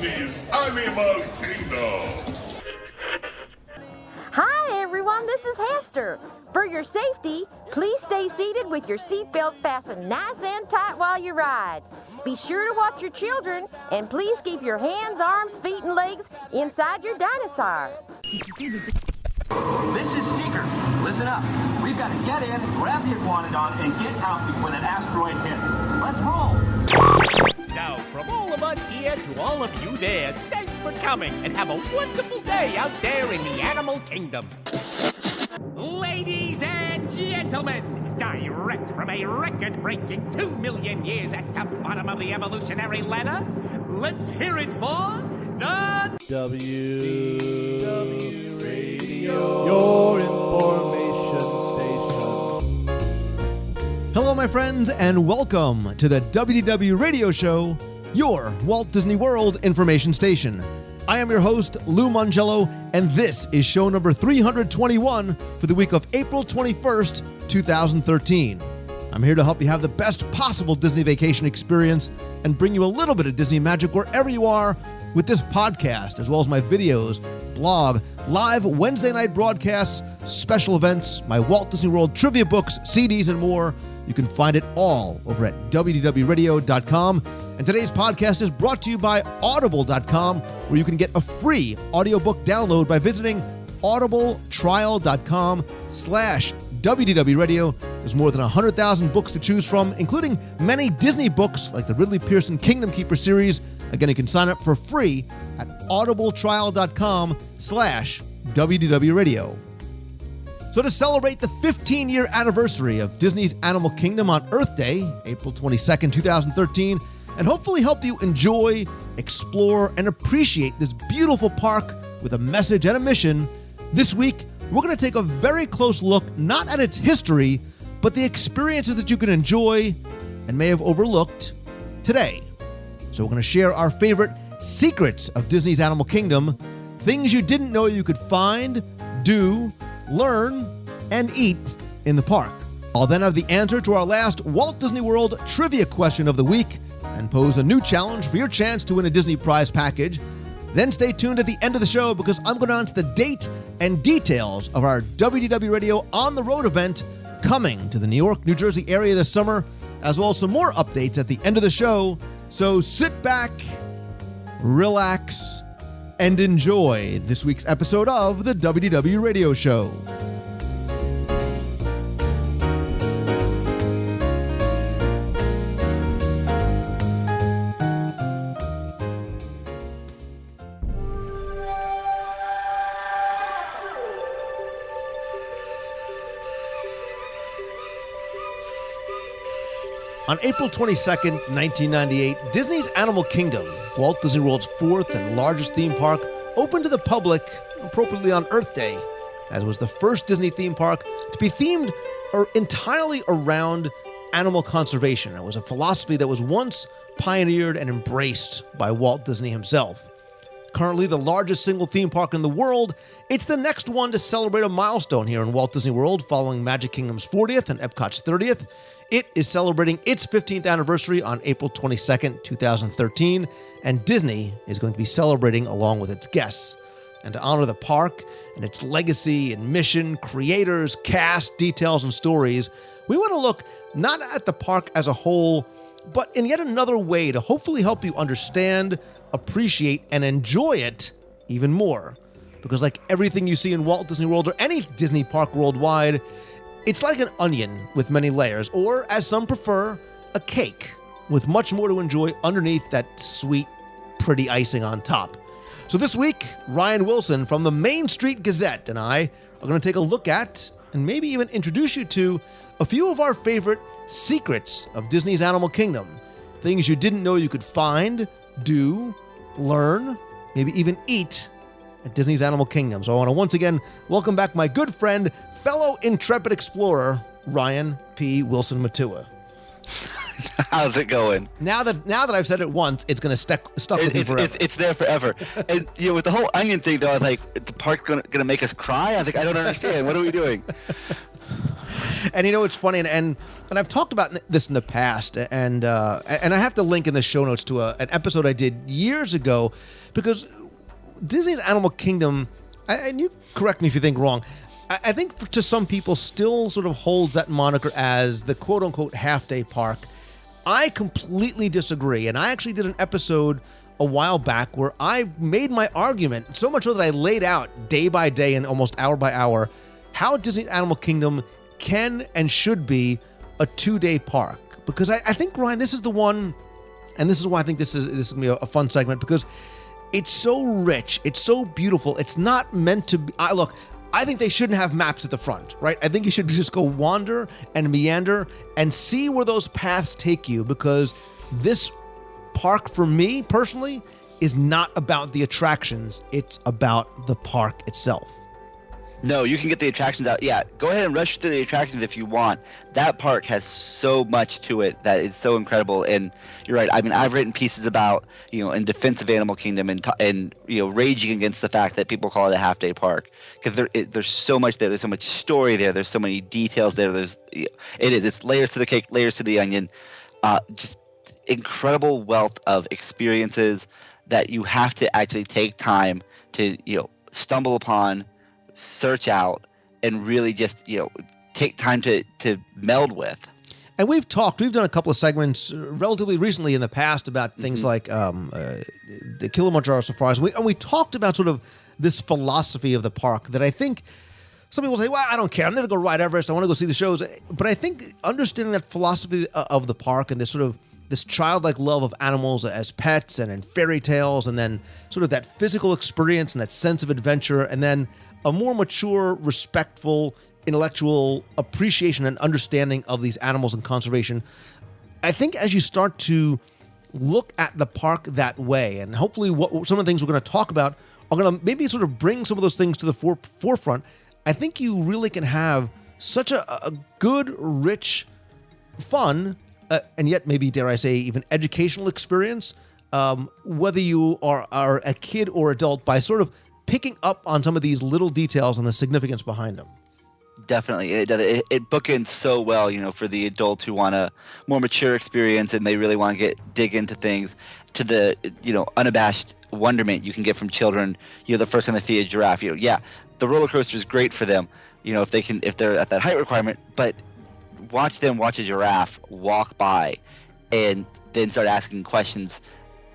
Disney's Animal Kingdom. Hi everyone, this is Hester. For your safety, please stay seated with your seatbelt fastened nice and tight while you ride. Be sure to watch your children, and please keep your hands, arms, feet, and legs inside your dinosaur. This is Seeker. Listen up. We've got to get in, grab the iguanodon, and get out before that asteroid hits. Let's roll. So, from all of us here to all of you there, thanks for coming and have a wonderful day out there in the animal kingdom. Ladies and gentlemen, direct from a record-breaking 2 million years at the bottom of the evolutionary ladder, let's hear it for the WDW Radio, your information station. Hello, my friends, and welcome to the WDW Radio Show, your Walt Disney World information station. I am your host, Lou Mongello, and this is show number 321 for the week of April 21st, 2013. I'm here to help you have the best possible Disney vacation experience and bring you a little bit of Disney magic wherever you are with this podcast, as well as my videos, blog, live Wednesday night broadcasts, special events, my Walt Disney World trivia books, CDs, and more. You can find it all over at WDWRadio.com. And today's podcast is brought to you by Audible.com, where you can get a free audiobook download by visiting audibletrial.com/WDWRadio. There's more than 100,000 books to choose from, including many Disney books like the Ridley Pearson Kingdom Keeper series. Again, you can sign up for free at audibletrial.com/WDWRadio. So to celebrate the 15-year anniversary of Disney's Animal Kingdom on Earth Day, April 22nd, 2013, and hopefully help you enjoy, explore, and appreciate this beautiful park with a message and a mission, this week we're going to take a very close look not at its history, but the experiences that you can enjoy and may have overlooked today. So we're going to share our favorite secrets of Disney's Animal Kingdom, things you didn't know you could find, do, learn, and eat in the park. I'll then have the answer to our last Walt Disney World trivia question of the week and pose a new challenge for your chance to win a Disney prize package. Then stay tuned at the end of the show because I'm going to announce the date and details of our WDW Radio On the Road event coming to the New York, New Jersey area this summer, as well as some more updates at the end of the show. So sit back, relax, and enjoy this week's episode of the WDW Radio Show. On April 22nd, 1998, Disney's Animal Kingdom, Walt Disney World's fourth and largest theme park, opened to the public appropriately on Earth Day, as was the first Disney theme park to be themed entirely around animal conservation. It was a philosophy that was once pioneered and embraced by Walt Disney himself. Currently the largest single theme park in the world, it's the next one to celebrate a milestone here in Walt Disney World following Magic Kingdom's 40th and Epcot's 30th. It is celebrating its 15th anniversary on April 22nd, 2013, and Disney is going to be celebrating along with its guests. And to honor the park and its legacy and mission, creators, cast, details, and stories, we want to look not at the park as a whole, but in yet another way to hopefully help you understand, appreciate, and enjoy it even more. Because like everything you see in Walt Disney World or any Disney park worldwide, it's like an onion with many layers, or as some prefer, a cake with much more to enjoy underneath that sweet, pretty icing on top. So this week, Ryan Wilson from the Main Street Gazette and I are going to take a look at, and maybe even introduce you to, a few of our favorite secrets of Disney's Animal Kingdom. Things you didn't know you could find, do, learn, maybe even eat at Disney's Animal Kingdom. So I want to once again welcome back my good friend, fellow intrepid explorer, Ryan P. Wilson Matua. How's it going? Now that I've said it once, it's going to stuck with me forever. It's there forever. And with the whole onion thing, though, I was like, the park's gonna make us cry. I think I don't understand. What are we doing? And you know it's funny, and I've talked about this in the past, and I have to link in the show notes to an episode I did years ago, because Disney's Animal Kingdom, and you correct me if you think wrong, I think to some people still sort of holds that moniker as the quote-unquote half-day park. I completely disagree, and I actually did an episode a while back where I made my argument, so much so that I laid out day by day and almost hour by hour how Disney's Animal Kingdom can and should be a 2-day park. Because I think, Ryan, this is the one, and this is why I think this is going to be a fun segment, because it's so rich, it's so beautiful, it's not meant to be... Look, I think they shouldn't have maps at the front, right? I think you should just go wander and meander and see where those paths take you, because this park, for me personally, is not about the attractions. It's about the park itself. No, you can get the attractions out. Yeah, go ahead and rush through the attractions if you want. That park has so much to it that is so incredible. And you're right. I mean, I've written pieces about, in defense of Animal Kingdom and raging against the fact that people call it a half-day park, because there's so much there. There's so much story there. There's so many details there. It's layers to the cake, layers to the onion. Just incredible wealth of experiences that you have to actually take time to, stumble upon, search out, and really just take time to meld with. And we've done a couple of segments relatively recently in the past about things like the Kilimanjaro Safaris, and we talked about sort of this philosophy of the park that I think some people say, well, I don't care, I'm going to go ride Everest, I want to go see the shows. But I think understanding that philosophy of the park and this childlike love of animals as pets and in fairy tales, and then sort of that physical experience and that sense of adventure, and then a more mature, respectful, intellectual appreciation and understanding of these animals and conservation. I think as you start to look at the park that way, and hopefully some of the things we're going to talk about are going to maybe sort of bring some of those things to the forefront, I think you really can have such a good, rich, fun, and yet maybe, dare I say, even educational experience, whether you are a kid or adult, by sort of picking up on some of these little details and the significance behind them. Definitely. It bookends so well, for the adults who want a more mature experience and they really want to dig into things, to the, unabashed wonderment you can get from children, the first time they see a giraffe. The roller coaster is great for them, if they're at that height requirement, but watch them watch a giraffe walk by and then start asking questions.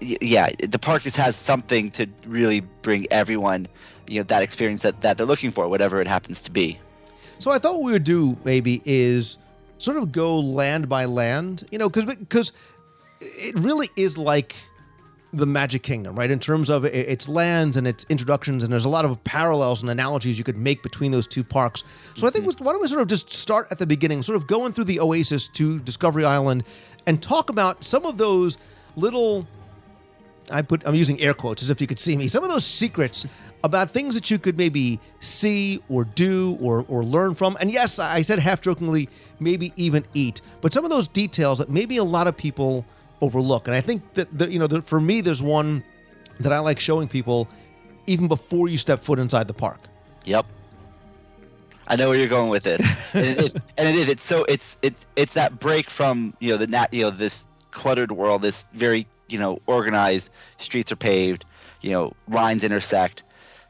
Yeah, the park just has something to really bring everyone, that experience that they're looking for, whatever it happens to be. So I thought what we would do maybe is sort of go land by land, because it really is like the Magic Kingdom, right? In terms of its lands and its introductions, and there's a lot of parallels and analogies you could make between those two parks. So I think why don't we sort of just start at the beginning, sort of going through the Oasis to Discovery Island, and talk about some of those little... I'm using air quotes as if you could see me. Some of those secrets about things that you could maybe see or do or learn from. And yes, I said half-jokingly, maybe even eat. But some of those details that maybe a lot of people overlook. And I think that, for me, there's one that I like showing people even before you step foot inside the park. Yep. I know where you're going with this. It's that break from, this cluttered world, this very organized, streets are paved, lines intersect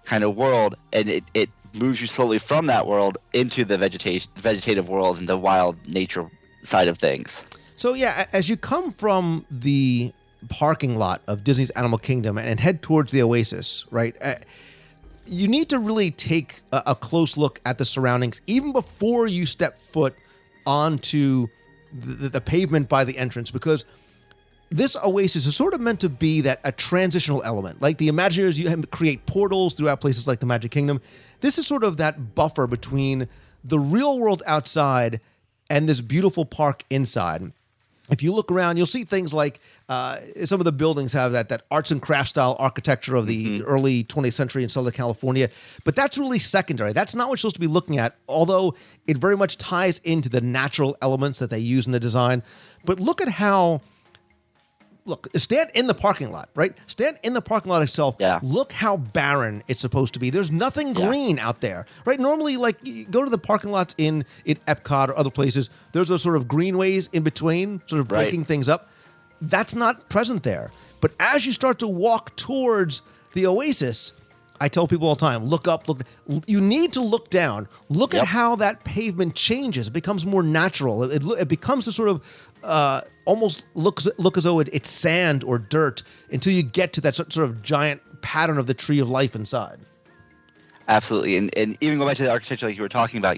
kind of world, and it moves you slowly from that world into the vegetative world and the wild nature side of things. So yeah, as you come from the parking lot of Disney's Animal Kingdom and head towards the Oasis, right, you need to really take a close look at the surroundings even before you step foot onto the pavement by the entrance, because this Oasis is sort of meant to be a transitional element. Like the Imagineers, you create portals throughout places like the Magic Kingdom. This is sort of that buffer between the real world outside and this beautiful park inside. If you look around, you'll see things like some of the buildings have that arts and crafts style architecture of the early 20th century in Southern California. But that's really secondary. That's not what you're supposed to be looking at, although it very much ties into the natural elements that they use in the design. But look at how look, stand in the parking lot, right? Stand in the parking lot itself. Yeah. Look how barren it's supposed to be. There's nothing green out there, right? Normally, like, you go to the parking lots in Epcot or other places, there's those sort of greenways in between, sort of breaking things up. That's not present there. But as you start to walk towards the Oasis, I tell people all the time, look up, look. You need to look down. Look at how that pavement changes. It becomes more natural. It becomes a sort of almost look as though it's sand or dirt until you get to that sort of giant pattern of the tree of life inside. Absolutely, and even go back to the architecture like you were talking about.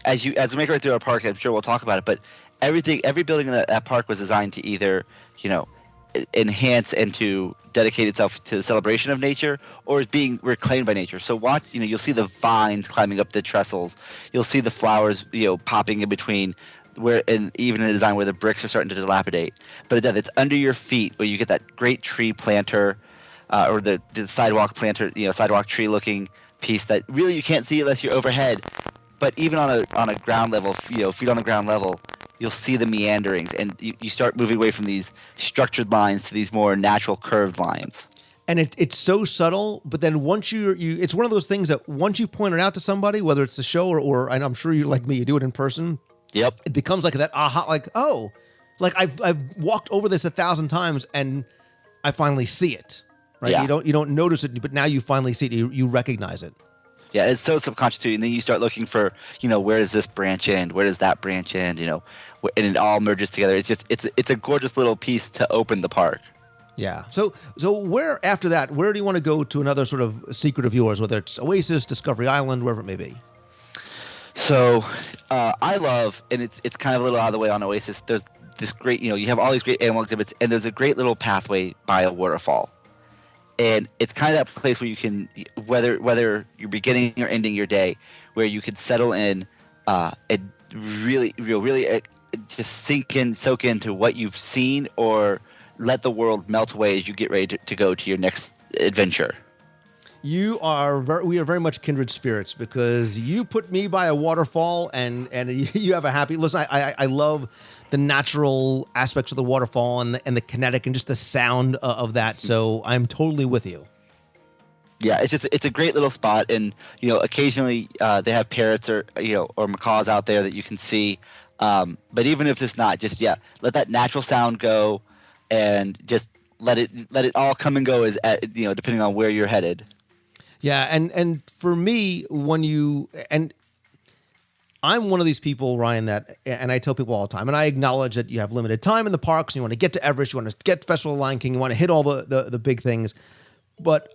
As we make our way through our park, I'm sure we'll talk about it. But every building in that park was designed to either enhance and to dedicate itself to the celebration of nature, or is being reclaimed by nature. So you'll see the vines climbing up the trestles. You'll see the flowers, popping in between, and even in the design where the bricks are starting to dilapidate. But it's under your feet where you get that great tree planter, or the sidewalk planter, sidewalk tree looking piece that really you can't see unless you're overhead. But even on a ground level, feet on the ground level, you'll see the meanderings, and you start moving away from these structured lines to these more natural curved lines. And it's so subtle, but then once it's one of those things that once you point it out to somebody, whether it's the show or and I'm sure you, like me, you do it in person. Yep. It becomes like that aha, like, oh, like I've walked over this 1,000 times and I finally see it, right? Yeah. You don't notice it, but now you finally see it. You recognize it. Yeah, it's so subconscious to you, and then you start looking for, where does this branch end? Where does that branch end? And it all merges together. It's a gorgeous little piece to open the park. Yeah. So where after that, where do you want to go to another sort of secret of yours, whether it's Oasis, Discovery Island, wherever it may be? So I love, and it's kind of a little out of the way on Oasis. There's this great, you have all these great animal exhibits, and there's a great little pathway by a waterfall. And it's kind of that place where you can, whether you're beginning or ending your day, where you could settle in and really just soak into what you've seen, or let the world melt away as you get ready to go to your next adventure. We are very much kindred spirits, because you put me by a waterfall and you have a happy, listen, I love the natural aspects of the waterfall and the kinetic and just the sound of that. So I'm totally with you. Yeah, it's a great little spot, and occasionally they have parrots or macaws out there that you can see. But even if it's not, just let that natural sound go, and just let it all come and go depending on where you're headed. Yeah, and for me, I'm one of these people, Ryan, and I tell people all the time, and I acknowledge that you have limited time in the parks, you want to get to Everest, you want to get to Festival of Lion King, you want to hit all the big things, but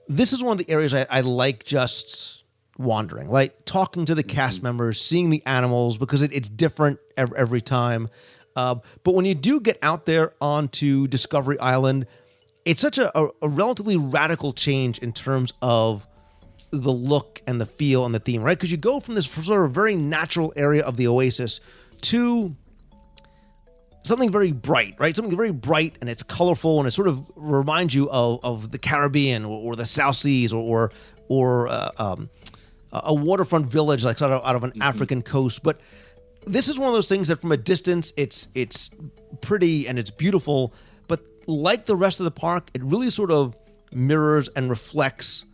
this is one of the areas I like just wandering, like talking to the cast members, seeing the animals, because it's different every time. But when you do get out there onto Discovery Island, it's such a relatively radical change in terms of the look and the feel and the theme, right? Because you go from this sort of very natural area of the Oasis to something very bright, right? Something very bright, and it's colorful, and it sort of reminds you of the Caribbean or the South Seas or a waterfront village like sort of out of an African coast. But this is one of those things that from a distance, it's pretty and it's beautiful, but like the rest of the park, it really sort of mirrors and reflects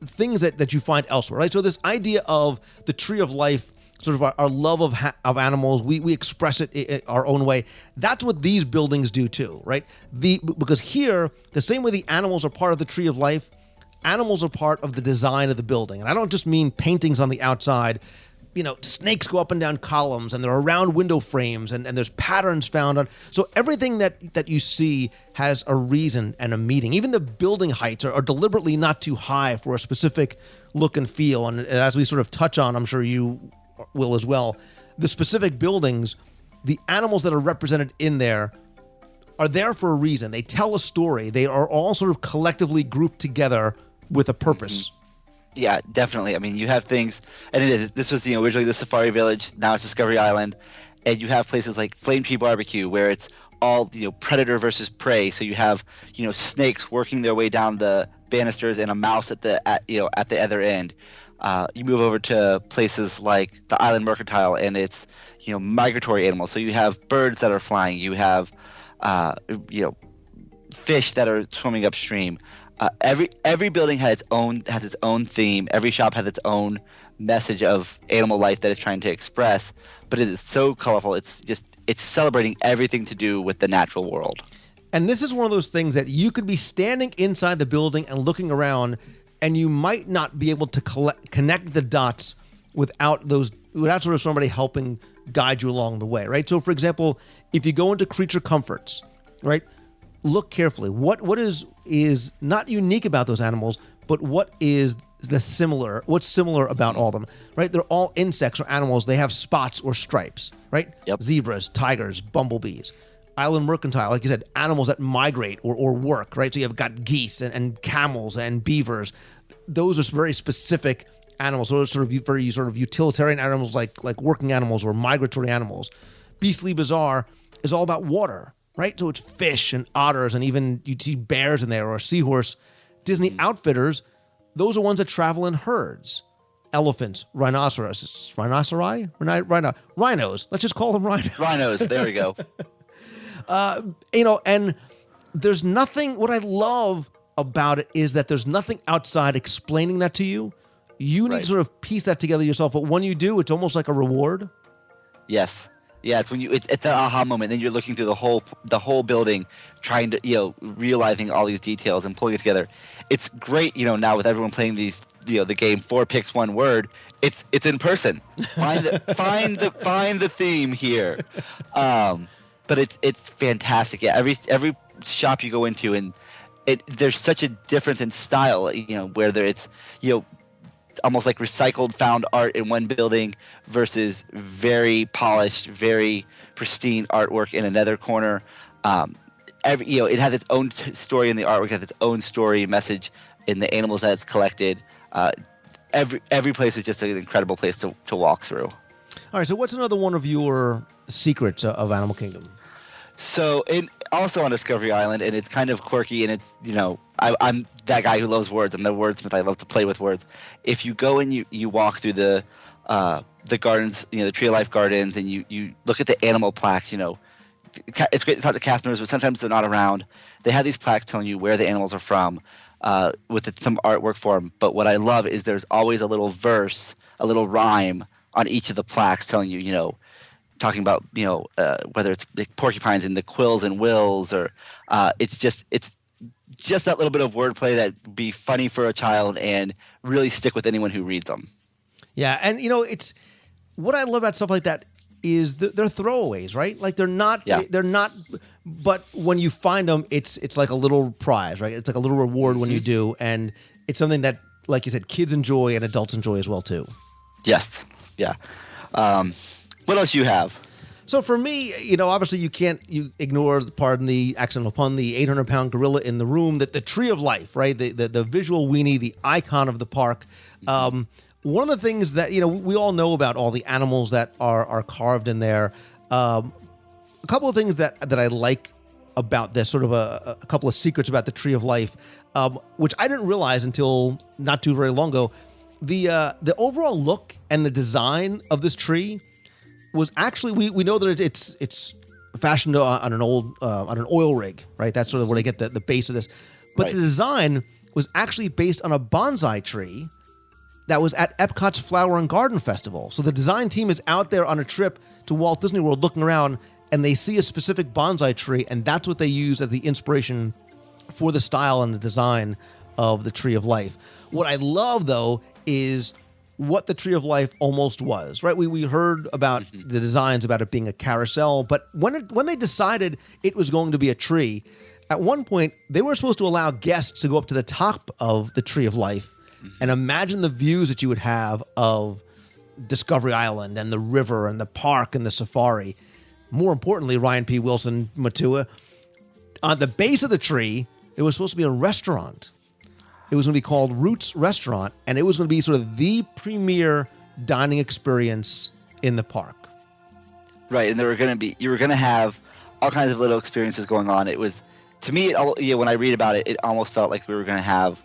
things that you find elsewhere, right? So this idea of the tree of life, sort of our love of animals, we express it our own way. That's what these buildings do too, right? Because here, the same way the animals are part of the tree of life, animals are part of the design of the building. And I don't just mean paintings on the outside. Snakes go up and down columns, and they're around window frames, and there's patterns found on. So everything that you see has a reason and a meaning. Even the building heights are deliberately not too high for a specific look and feel. And as we sort of touch on, I'm sure you will as well, the specific buildings, the animals that are represented in there are there for a reason. They tell a story. They are all sort of collectively grouped together with a purpose. Mm-hmm. Yeah, definitely. I mean, you have things, and this was originally the Safari Village, now it's Discovery Island, and you have places like Flame Tree Barbecue where it's all predator versus prey. So you have snakes working their way down the banisters and a mouse at the other end. You move over to places like the island Mercantile, and it's migratory animals. So you have birds that are flying. You have fish that are swimming upstream. Every building has its own theme. Every shop has its own message of animal life that it's trying to express. But it is so colorful. It's celebrating everything to do with the natural world. And this is one of those things that you could be standing inside the building and looking around, and you might not be able to connect the dots without sort of somebody helping guide you along the way, right? So, for example, if you go into creature comforts, right, look carefully. What is not unique about those animals, but what's similar about all of them, right? They're all insects or animals. They have spots or stripes, right? Yep. Zebras, tigers, bumblebees. Island Mercantile, like you said, animals that migrate or work, right? So you've got geese and camels and beavers. Those are very specific animals. So sort of very sort of utilitarian animals like working animals or migratory animals. Beastly Bazaar is all about water, right? So it's fish and otters, and even you'd see bears in there or a seahorse. Disney Outfitters, those are ones that travel in herds. Elephants, rhinos. Let's just call them rhinos. Rhinos, there we go. And there's nothing, what I love about it is that there's nothing outside explaining that to you. You need to sort of piece that together yourself. But when you do, it's almost like a reward. Yes. Yeah, it's when it's that aha moment. Then you're looking through the whole building, trying to realizing all these details and pulling it together. It's great, now with everyone playing these, the game 4 picks 1 word. It's in person. Find the theme here. But it's fantastic. Yeah, every shop you go into, and there's such a difference in style. Whether it's almost like recycled found art in one building versus very polished, very pristine artwork in another corner. It has its own story in the artwork, has its own story message in the animals that it's collected. Every place is just an incredible place to walk through. All right, so what's another one of your secrets of Animal Kingdom? So, also on Discovery Island, and it's kind of quirky, and it's, I'm that guy who loves words. I'm the wordsmith. I love to play with words. If you go and you walk through the gardens, the Tree of Life gardens, and you look at the animal plaques, it's great to talk to cast members, but sometimes they're not around. They have these plaques telling you where the animals are from, with some artwork for them. But what I love is there's always a little verse, a little rhyme on each of the plaques telling you, talking about whether it's the porcupines and the quills and wills, or it's just that little bit of wordplay that be funny for a child and really stick with anyone who reads them. Yeah, and it's what I love about stuff like that is they're throwaways, right? Like they're not, but when you find them, it's like a little prize, right? It's like a little reward when you do, and it's something that, like you said, kids enjoy and adults enjoy as well too. Yes, yeah. What else you have? So for me, obviously you ignore, pardon the accidental pun, the 800-pound gorilla in the room, the Tree of Life, right? The visual weenie, the icon of the park. One of the things that, we all know about all the animals that are carved in there. A couple of things that I like about this, sort of a couple of secrets about the Tree of Life, which I didn't realize until not too very long ago. The overall look and the design of this tree was actually, we know that it's fashioned on an oil rig, right? That's sort of where they get the base of this. But the design was actually based on a bonsai tree that was at Epcot's Flower and Garden Festival. So the design team is out there on a trip to Walt Disney World looking around, and they see a specific bonsai tree, and that's what they use as the inspiration for the style and the design of the Tree of Life. What I love, though, is what the Tree of Life almost was, right? We heard about the designs, about it being a carousel, but when they decided it was going to be a tree, at one point, they were supposed to allow guests to go up to the top of the Tree of Life and imagine the views that you would have of Discovery Island and the river and the park and the safari. More importantly, Ryan P. Wilson, Matua, on the base of the tree, it was supposed to be a restaurant. It was going to be called Roots Restaurant, and it was going to be sort of the premier dining experience in the park. Right, and you were going to have all kinds of little experiences going on. It was, to me, when I read about it, it almost felt like we were going to have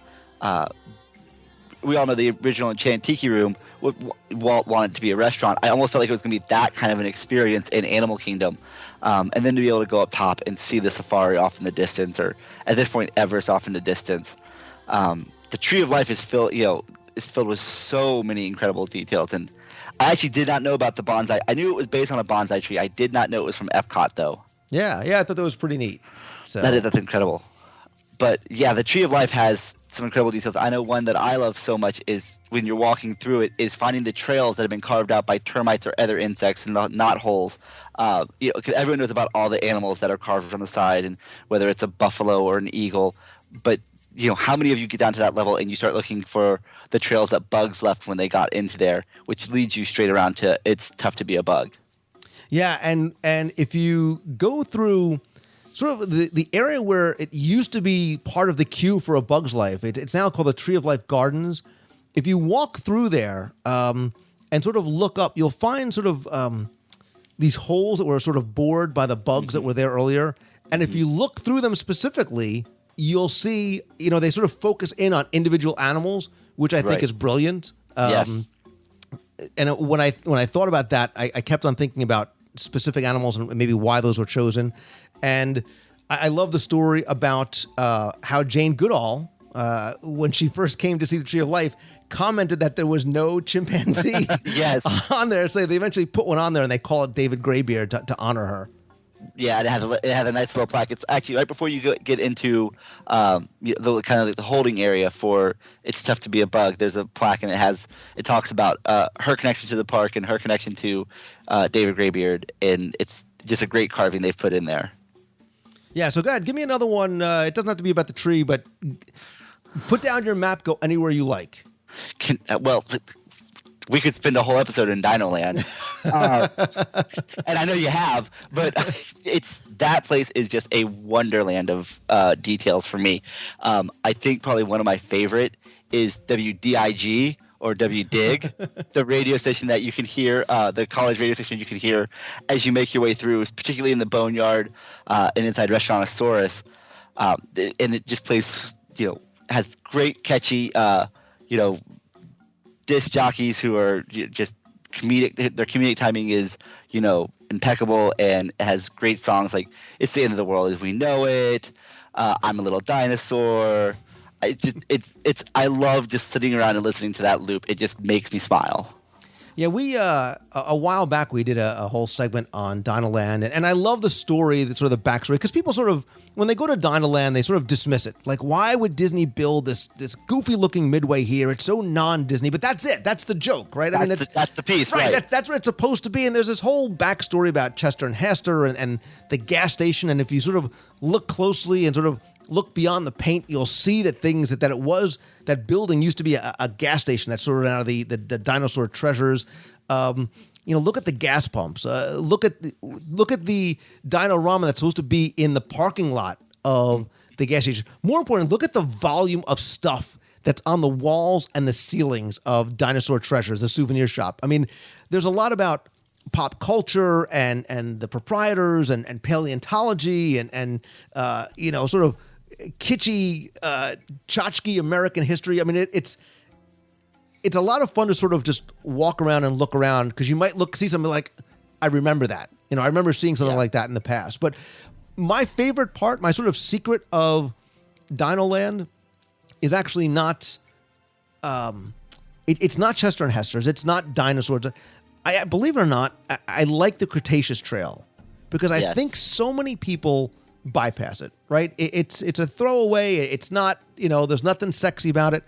we all know the original Enchanted Tiki Room, Walt wanted to be a restaurant. I almost felt like it was going to be that kind of an experience in Animal Kingdom. And then to be able to go up top and see the safari off in the distance, or at this point, Everest off in the distance. The Tree of Life is filled with so many incredible details. And I actually did not know about the bonsai. I knew it was based on a bonsai tree. I did not know it was from Epcot, though. Yeah, I thought that was pretty neat. So. That's incredible. But yeah, the Tree of Life has some incredible details. I know one that I love so much is when you're walking through it is finding the trails that have been carved out by termites or other insects and the knot holes. 'Cause everyone knows about all the animals that are carved on the side, and whether it's a buffalo or an eagle. But how many of you get down to that level and you start looking for the trails that bugs left when they got into there, which leads you straight around to it's tough to be a bug. Yeah, and if you go through sort of the area where it used to be part of the queue for A Bug's Life, it's now called the Tree of Life Gardens. If you walk through there and sort of look up, you'll find sort of these holes that were sort of bored by the bugs that were there earlier. And if you look through them specifically, you'll see, they sort of focus in on individual animals, which I think is brilliant. Yes. And when I thought about that, I kept on thinking about specific animals and maybe why those were chosen. And I love the story about how Jane Goodall, when she first came to see the Tree of Life, commented that there was no chimpanzee Yes. on there. So they eventually put one on there, and they call it David Graybeard to honor her. Yeah, it has a nice little plaque. It's actually right before you get into the kind of like the holding area for It's Tough to Be a Bug. There's a plaque, and it talks about her connection to the park and her connection to David Graybeard, and it's just a great carving they've put in there. Yeah, so go ahead, give me another one. It doesn't have to be about the tree, but put down your map, go anywhere you like. We could spend a whole episode in Dino Land, and I know you have, but that place is just a wonderland of details for me. I think probably one of my favorite is WDIG or WDIG, the radio station that you can hear, the college radio station you can hear as you make your way through, particularly in the Boneyard and inside Restaurantosaurus, and it just plays, has great catchy, disc jockeys who are just comedic. Their comedic timing is, impeccable, and has great songs like "It's the End of the World as We Know It," "I'm a Little Dinosaur." I love just sitting around and listening to that loop. It just makes me smile. Yeah, we a while back we did a whole segment on Dinoland, and I love the story, the sort of the backstory, because people sort of, when they go to Dinoland, they sort of dismiss it. Like, why would Disney build this goofy looking midway here? It's so non-Disney, but that's it. That's the joke, right? That's the piece, right? That's what it's supposed to be. And there's this whole backstory about Chester and Hester and the gas station. And if you sort of look closely and sort of look beyond the paint, you'll see that that building used to be a gas station that's sort of out of the dinosaur treasures. Look at the gas pumps. Look at the Dino-Rama that's supposed to be in the parking lot of the gas station. More importantly, look at the volume of stuff that's on the walls and the ceilings of Dinosaur Treasures, the souvenir shop. I mean, there's a lot about pop culture and the proprietors and paleontology and sort of kitschy, tchotchke American history. I mean, it's a lot of fun to sort of just walk around and look around, because you might see something like, I remember that. I remember seeing something like that in the past. But my favorite part, my sort of secret of Dinoland is actually not, it's not Chester and Hester's. It's not dinosaurs. I believe it or not, I like the Cretaceous Trail, because I think so many people bypass it, right? It's a throwaway. It's not, there's nothing sexy about it.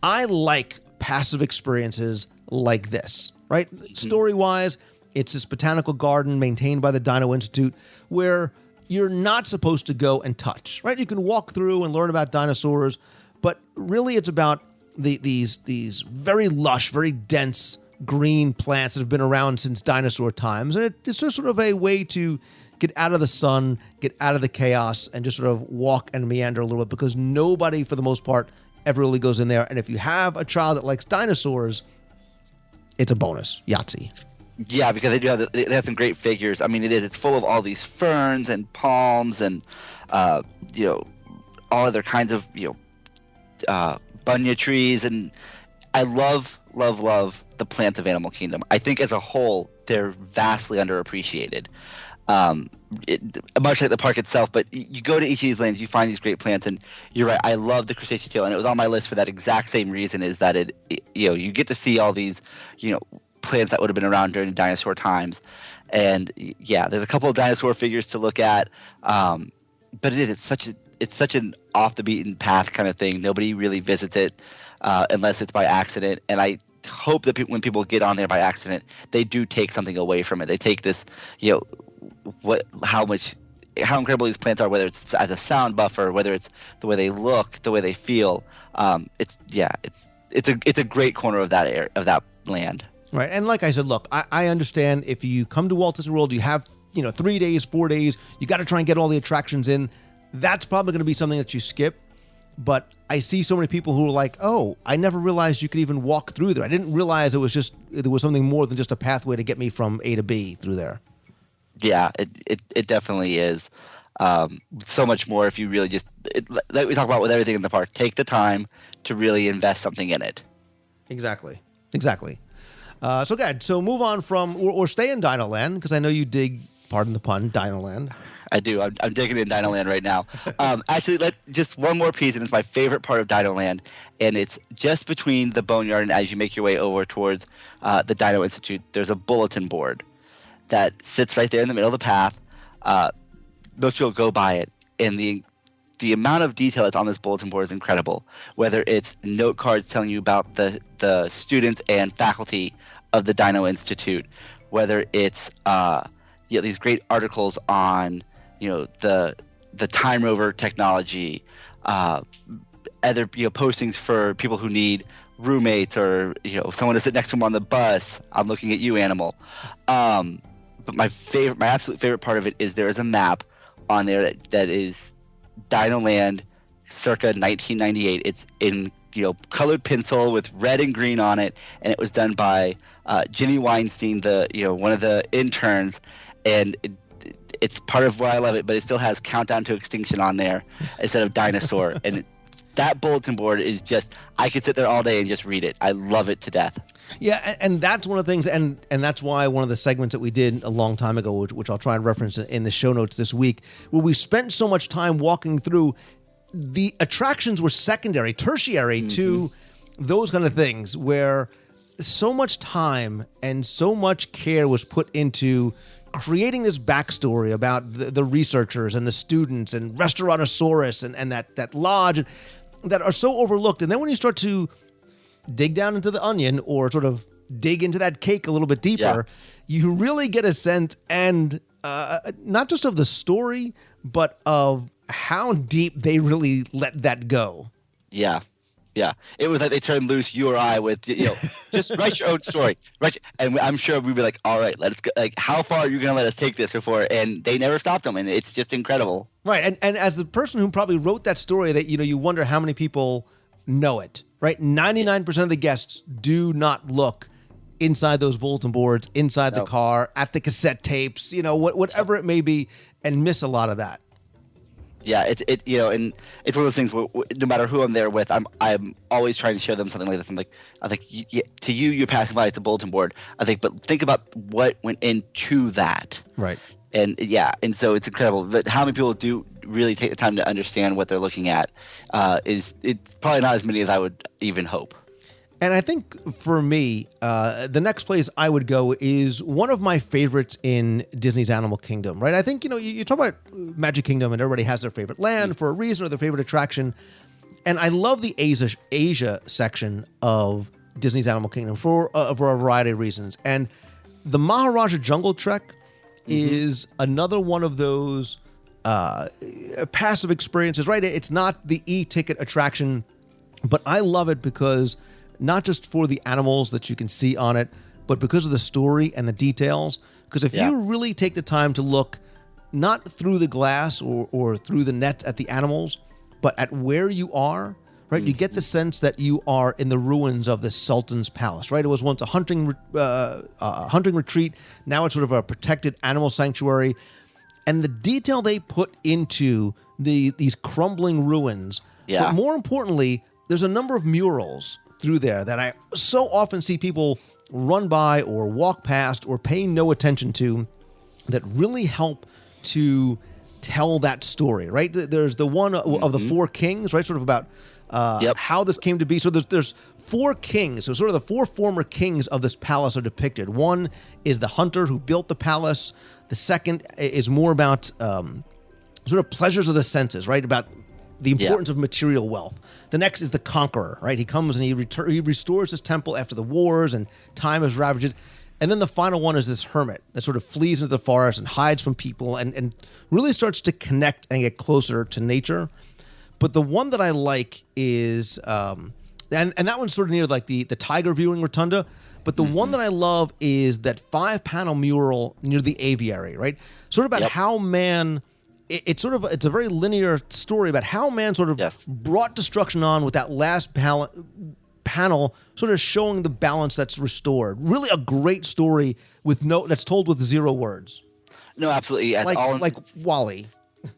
I like passive experiences like this, right? Mm-hmm. Story-wise, it's this botanical garden maintained by the Dino Institute where you're not supposed to go and touch, right? You can walk through and learn about dinosaurs, but really it's about these very lush, very dense green plants that have been around since dinosaur times. And it's just sort of a way to get out of the sun, get out of the chaos, and just sort of walk and meander a little bit, because nobody, for the most part, ever really goes in there. And if you have a child that likes dinosaurs, it's a bonus. Yahtzee. Yeah, because they have some great figures. I mean, it's full of all these ferns and palms and, all other kinds of, bunya trees. And I love the plants of Animal Kingdom. I think as a whole, they're vastly underappreciated. Much like the park itself, but you go to each of these lands, you find these great plants, and you're right. I love the crustacean tail, and it was on my list for that exact same reason. Is that you get to see all these plants that would have been around during the dinosaur times, and yeah, there's a couple of dinosaur figures to look at, but it's such an off the beaten path kind of thing. Nobody really visits it unless it's by accident, and I hope that when people get on there by accident, they do take something away from it. They take this, how incredible these plants are, whether it's as a sound buffer, whether it's the way they look, the way they feel. It's a great corner of that area, of that land. Right. And like I said, look, I understand if you come to Walt Disney World, you have 3 days, 4 days, you got to try and get all the attractions in. That's probably going to be something that you skip. But I see so many people who are like, oh, I never realized you could even walk through there. I didn't realize there was something more than just a pathway to get me from A to B through there. Yeah, it definitely is. So much more if you really just, like we talk about with everything in the park, take the time to really invest something in it. Exactly. So good. So move on from, or stay in Dino Land, because I know you dig, pardon the pun, Dino Land. I do. I'm digging in Dino Land right now. Actually, just one more piece, and it's my favorite part of Dino Land, and it's just between the Boneyard and as you make your way over towards the Dino Institute, there's a bulletin board that sits right there in the middle of the path. Most people go by it, and the amount of detail that's on this bulletin board is incredible. Whether it's note cards telling you about the students and faculty of the Dino Institute, whether it's these great articles on the Time Rover technology, other postings for people who need roommates or someone to sit next to them on the bus. I'm looking at you, Animal. But my absolute favorite part of it is there is a map on there that is Dino Land circa 1998. It's in colored pencil with red and green on it, and it was done by Ginny Weinstein, one of the interns, and it's part of why I love it. But it still has Countdown to Extinction on there instead of dinosaur, and that bulletin board is just, I could sit there all day and just read it. I love it to death. Yeah, and that's one of the things, and that's why one of the segments that we did a long time ago, which I'll try and reference in the show notes this week, where we spent so much time walking through, the attractions were secondary, tertiary to those kind of things, where so much time and so much care was put into creating this backstory about the researchers and the students and Restaurantosaurus and that lodge that are so overlooked. And then when you start to dig down into the onion or sort of dig into that cake a little bit deeper, you really get a sense, and not just of the story, but of how deep they really let that go. Yeah. It was like they turned loose you or I with, just write your own story. And I'm sure we'd be like, all right, let's go. Like, how far are you going to let us take this before? And they never stopped them. And it's just incredible. Right. And as the person who probably wrote that story, that, you wonder how many people know it, right? 99% of the guests do not look inside those bulletin boards, inside the car, at the cassette tapes, whatever it may be, and miss a lot of that. Yeah, and it's one of those things where no matter who I'm there with, I'm always trying to show them something like this. I think to you're passing by, it's a bulletin board. But think about what went into that. Right. And so it's incredible. But how many people do really take the time to understand what they're looking at? It's probably not as many as I would even hope. And I think for me, the next place I would go is one of my favorites in Disney's Animal Kingdom, right? I think, you talk about Magic Kingdom and everybody has their favorite land for a reason or their favorite attraction. And I love the Asia section of Disney's Animal Kingdom for a variety of reasons. And the Maharaja Jungle Trek is another one of those passive experiences, right? It's not the e-ticket attraction, but I love it because not just for the animals that you can see on it, but because of the story and the details. Because if you really take the time to look not through the glass or through the net at the animals, but at where you are, right? You get the sense that you are in the ruins of the Sultan's palace, right? It was once a hunting retreat. Now it's sort of a protected animal sanctuary. And the detail they put into these crumbling ruins. Yeah. But more importantly, there's a number of murals through there that I so often see people run by or walk past or pay no attention to that really help to tell that story, right? There's the one of the four kings, right? Sort of about how this came to be. So there's four kings. So sort of the four former kings of this palace are depicted. One is the hunter who built the palace. The second is more about sort of pleasures of the senses, right? About the importance of material wealth. The next is the conqueror, right? He comes and he restores his temple after the wars and time has ravaged it. And then the final one is this hermit that sort of flees into the forest and hides from people and really starts to connect and get closer to nature. But the one that I like is, and that one's sort of near like the tiger viewing rotunda. But the one that I love is that 5-panel mural near the aviary, right? Sort of about how man... It's a very linear story about how man sort of brought destruction on with that last panel, sort of showing the balance that's restored. Really a great story that's told with 0 words. No, absolutely. Like Wall-E.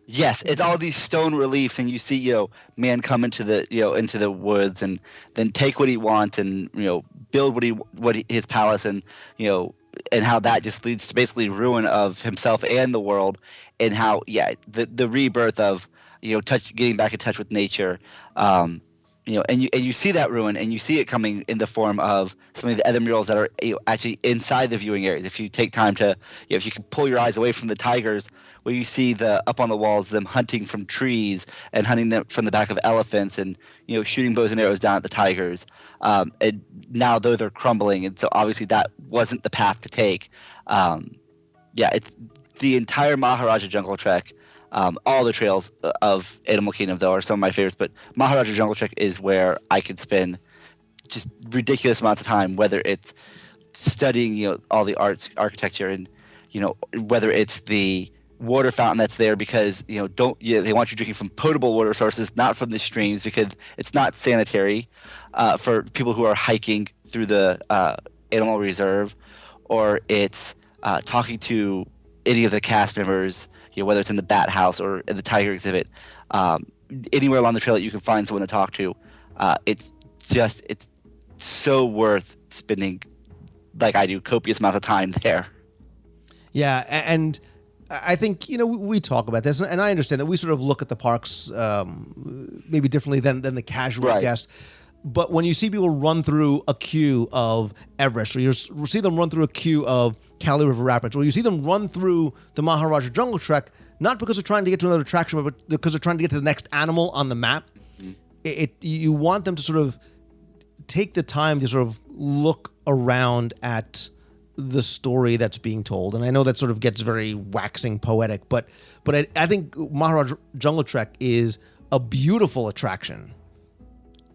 Yes, it's all these stone reliefs, and you see, man come into the woods and then take what he wants and build his palace and and how that just leads to basically ruin of himself and the world, and how the rebirth of getting back in touch with nature, and you see that ruin, and you see it coming in the form of some of the other murals that are actually inside the viewing areas. If you take time to, if you can pull your eyes away from the tigers, where you see up on the walls them hunting from trees and hunting them from the back of elephants and shooting bows and arrows down at the tigers. And now though they're crumbling, and so obviously that wasn't the path to take. It's the entire Maharaja Jungle Trek. All the trails of Animal Kingdom, though, are some of my favorites, but Maharaja Jungle Trek is where I could spend just ridiculous amounts of time, whether it's studying, all the architecture, and, whether it's the water fountain that's there because, they want you drinking from potable water sources, not from the streams, because it's not sanitary for people who are hiking through the animal reserve, or it's talking to any of the cast members, whether it's in the Bat House or in the Tiger exhibit, anywhere along the trail that you can find someone to talk to. It's so worth spending, like I do, copious amounts of time there. Yeah, and I think, we talk about this, and I understand that we sort of look at the parks maybe differently than the casual guest. But when you see people run through a queue of Everest, or you see them run through a queue of Cali River Rapids, or you see them run through the Maharaja Jungle Trek, not because they're trying to get to another attraction, but because they're trying to get to the next animal on the map, you want them to sort of take the time to sort of look around at the story that's being told. And I know that sort of gets very waxing poetic, but I think Maharaja Jungle Trek is a beautiful attraction.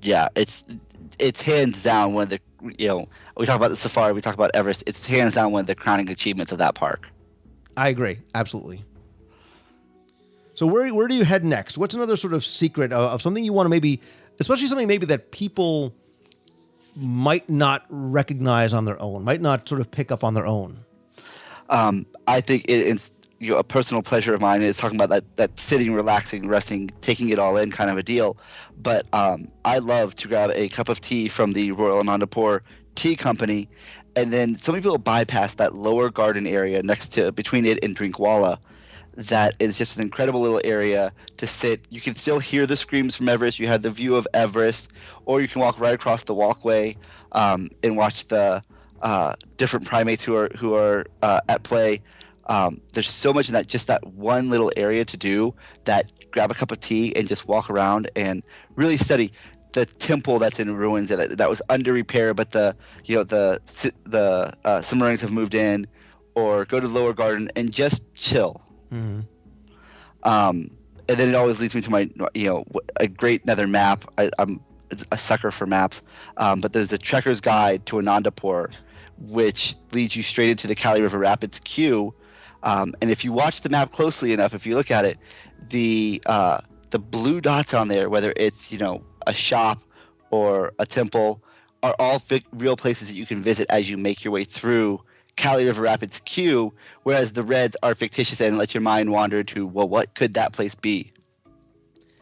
Yeah, it's hands down one of the, we talk about the safari, we talk about Everest, it's hands down one of the crowning achievements of that park. I agree, absolutely. So where do you head next? What's another sort of secret of something you want to maybe, especially something maybe that people might not recognize on their own, might not sort of pick up on their own? I think it's a personal pleasure of mine is talking about that sitting, relaxing, resting, taking it all in kind of a deal. But I love to grab a cup of tea from the Royal Anandapur Tea Company, and then so many people bypass that lower garden area between it and Drinkwala. That is just an incredible little area to sit. You can still hear the screams from Everest. You have the view of Everest, or you can walk right across the walkway and watch the different primates who are at play. There's so much in that one little area to do. That grab a cup of tea and just walk around and really study the temple that's in ruins that was under repair, but the Submarines have moved in, or go to the lower garden and just chill. Mm-hmm. And then it always leads me to my, a great another map. I'm a sucker for maps, but there's the Trekker's Guide to Anandapur, which leads you straight into the Cali River Rapids queue. And if you watch the map closely enough, if you look at it, the blue dots on there, whether it's a shop or a temple, are all real places that you can visit as you make your way through Cali River Rapids queue, whereas the reds are fictitious and let your mind wander to, well, what could that place be?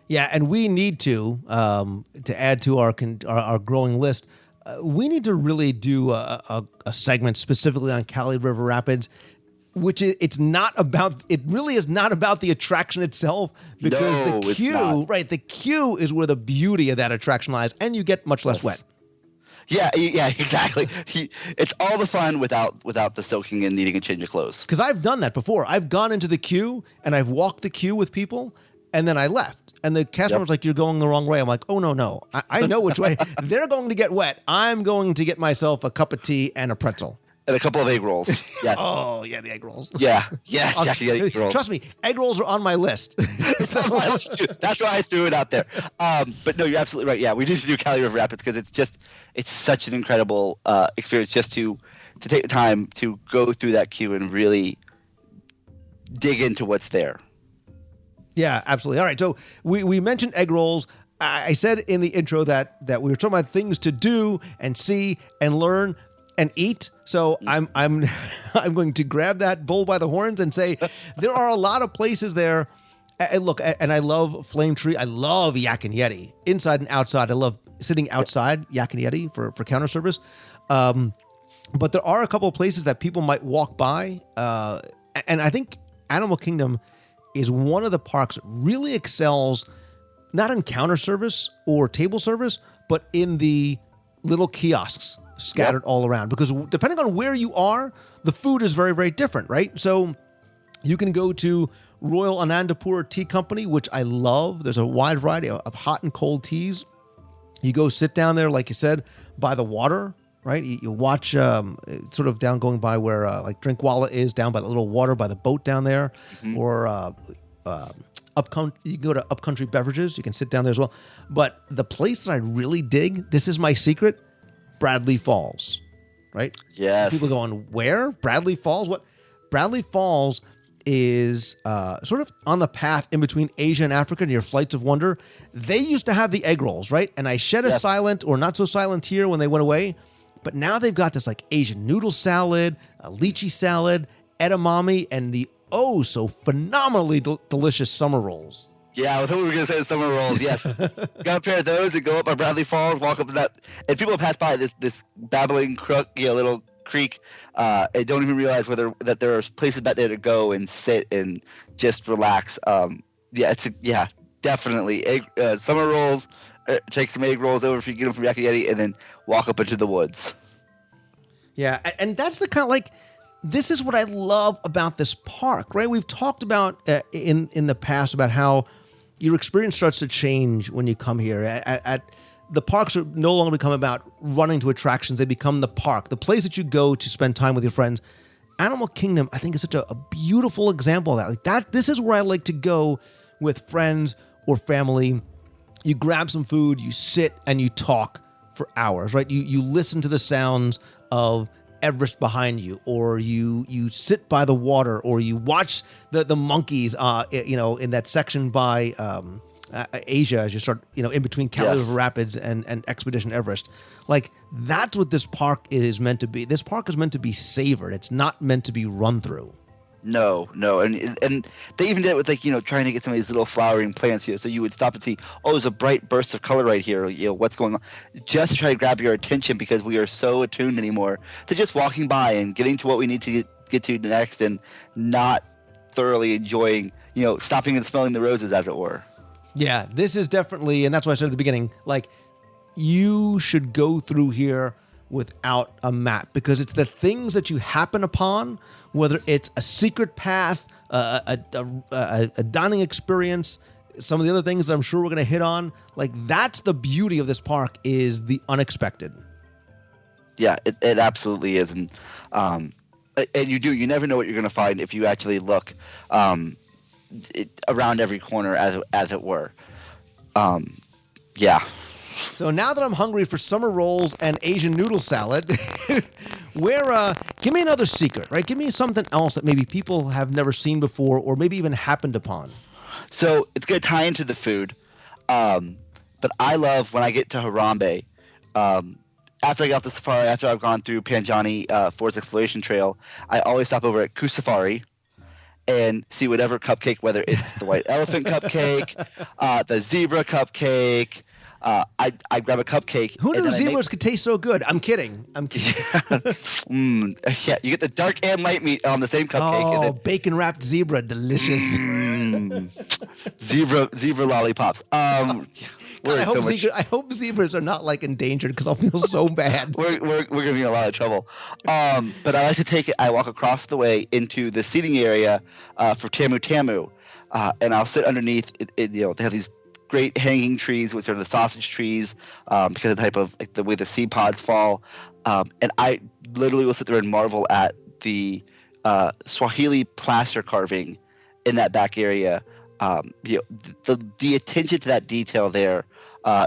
Yeah, and we need to add to our growing list. We need to really do a segment specifically on Cali River Rapids, which it's not about. It really is not about the attraction itself, because No, the it's queue, not. right? The queue is where the beauty of that attraction lies, and you get much less wet. Yeah, exactly. It's all the fun without the soaking and needing a change of clothes. Because I've done that before. I've gone into the queue and I've walked the queue with people, and then I left. And the cast member was like, "You're going the wrong way." I'm like, "Oh, no. I know which way." They're going to get wet. I'm going to get myself a cup of tea and a pretzel. And a couple of egg rolls. Yes. Oh, yeah, the egg rolls. Yeah. Yes. Yeah, egg rolls. Trust me, egg rolls are on my list. That's why I threw it out there. But no, you're absolutely right. Yeah, we need to do Cali River Rapids because it's such an incredible experience just to take the time to go through that queue and really dig into what's there. Yeah, absolutely. All right, so we mentioned egg rolls. I said in the intro that we were talking about things to do and see and learn and eat. So I'm going to grab that bull by the horns and say there are a lot of places there. And look, and I love Flame Tree. I love Yak and Yeti, inside and outside. I love sitting outside Yak and Yeti for counter service. But there are a couple of places that people might walk by. And I think Animal Kingdom is one of the parks that really excels, not in counter service or table service, but in the little kiosks scattered all around. Because depending on where you are, the food is very, very different, right? So you can go to Royal Anandapur Tea Company, which I love. There's a wide variety of hot and cold teas. You go sit down there, like you said, by the water, right? You watch sort of down going by where like Drinkwalla is, down by the little water by the boat down there. Or you go to Upcountry Beverages. You can sit down there as well. But the place that I really dig, this is my secret, Bradley Falls, right? Yes. People going, where? Bradley Falls? What? Bradley Falls is sort of on the path in between Asia and Africa near Flights of Wonder. They used to have the egg rolls, right? And I shed a silent or not so silent tear when they went away. But now they've got this like Asian noodle salad, a lychee salad, edamame, and the so phenomenally delicious summer rolls. Yeah, I thought we were going to say the summer rolls. Yes. Got a pair of those and go up by Bradley Falls, walk up to that. And people pass by this babbling crook, little creek, and don't even realize that there are places back there to go and sit and just relax. Definitely. Summer rolls, take some egg rolls over if you get them from Yak and Yeti, and then walk up into the woods. Yeah, and that's the kind of like, this is what I love about this park, right? We've talked about in the past about how your experience starts to change when you come here. At the parks are no longer become about running to attractions. They become the park, the place that you go to spend time with your friends. Animal Kingdom, I think, is such a beautiful example of that. Like that, this is where I like to go with friends or family. You grab some food, you sit and you talk for hours, right? You listen to the sounds of Everest behind you, or you sit by the water, or you watch the monkeys, in that section by Asia as you start, in between Cali River Rapids and Expedition Everest. Like, that's what this park is meant to be. This park is meant to be savored. It's not meant to be run through. No, and they even did it with trying to get some of these little flowering plants here. So you would stop and see, there's a bright burst of color right here. What's going on? Just to try to grab your attention, because we are so attuned anymore to just walking by and getting to what we need to get to next, and not thoroughly enjoying, stopping and smelling the roses, as it were. Yeah, this is definitely, and that's why I said at the beginning, like, you should go through here without a map, because it's the things that you happen upon, whether it's a secret path, a dining experience, some of the other things that I'm sure we're going to hit on. Like, that's the beauty of this park, is the unexpected. Yeah, it absolutely is. And you never know what you're going to find if you actually look around every corner, as it were. Yeah. So now that I'm hungry for summer rolls and Asian noodle salad, give me another secret, right? Give me something else that maybe people have never seen before, or maybe even happened upon. So it's going to tie into the food. But I love when I get to Harambe, after I get off the safari, after I've gone through Panjani Forest Exploration Trail, I always stop over at Kusafari. and see whatever cupcake, whether it's the white elephant cupcake, the zebra cupcake. I grab a cupcake. Who and knew then zebras could taste so good? I'm kidding. Yeah, you get the dark and light meat on the same cupcake. Oh, and then, bacon wrapped zebra, delicious. zebra lollipops. God, I hope zebras are not like endangered because I'll feel so bad. We're gonna be in a lot of trouble. But I like to take it. I walk across the way into the seating area for Tamu Tamu, and I'll sit underneath. They have these great hanging trees, which are the sausage trees, because of the type of the way the seed pods fall. And I literally will sit there and marvel at the Swahili plaster carving in that back area. The attention to that detail there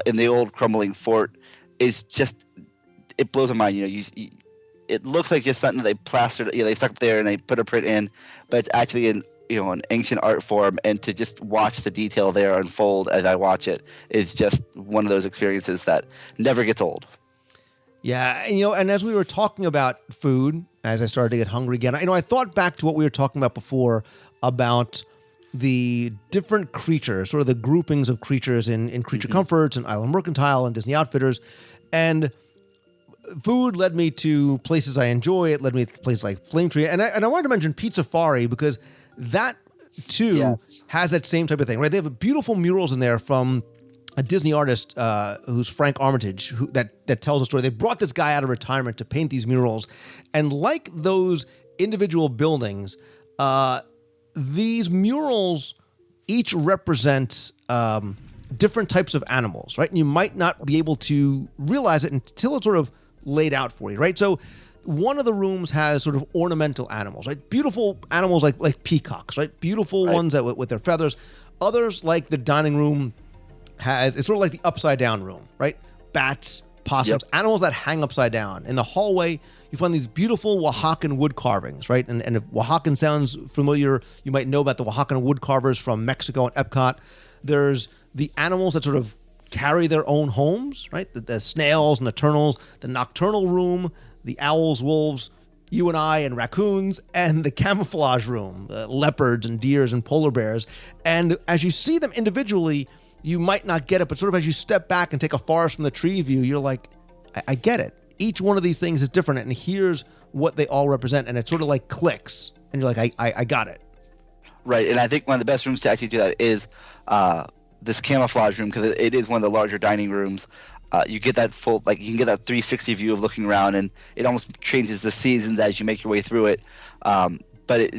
in the old crumbling fort is just, it blows my mind. It looks like just something that they plastered, they stuck up there and they put a print in, but it's actually an ancient art form, and to just watch the detail there unfold as I watch it is just one of those experiences that never gets old. Yeah, and as we were talking about food, as I started to get hungry again, I thought back to what we were talking about before about the different creatures, sort of the groupings of creatures in Creature Comforts and Island Mercantile and Disney Outfitters, and food led me to places I enjoy. It led me to places like Flame Tree, and I wanted to mention Pizza Fari because that too has that same type of thing, right? They have beautiful murals in there from a Disney artist who's Frank Armitage, that tells a story. They brought this guy out of retirement to paint these murals, and like those individual buildings, these murals each represent different types of animals, right? And you might not be able to realize it until it's sort of laid out for you, right? So one of the rooms has sort of ornamental animals, right? Beautiful animals like peacocks, right? Beautiful ones that with their feathers. Others, like the dining room, it's sort of like the upside down room, right? Bats, possums, animals that hang upside down. In the hallway, you find these beautiful Oaxacan wood carvings, right? And if Oaxacan sounds familiar, you might know about the Oaxacan wood carvers from Mexico and Epcot. There's the animals that sort of carry their own homes, right? The snails and the turtles, the nocturnal room, the owls, wolves, you and I, and raccoons, and the camouflage room, the leopards and deers and polar bears. And as you see them individually, you might not get it, but sort of as you step back and take a forest from the tree view, you're like, I get it. Each one of these things is different, and here's what they all represent, and it sort of like clicks, and you're like, I got it. Right, and I think one of the best rooms to actually do that is this camouflage room, because it is one of the larger dining rooms. You get that you can get that 360 view of looking around, and it almost changes the seasons as you make your way through it. But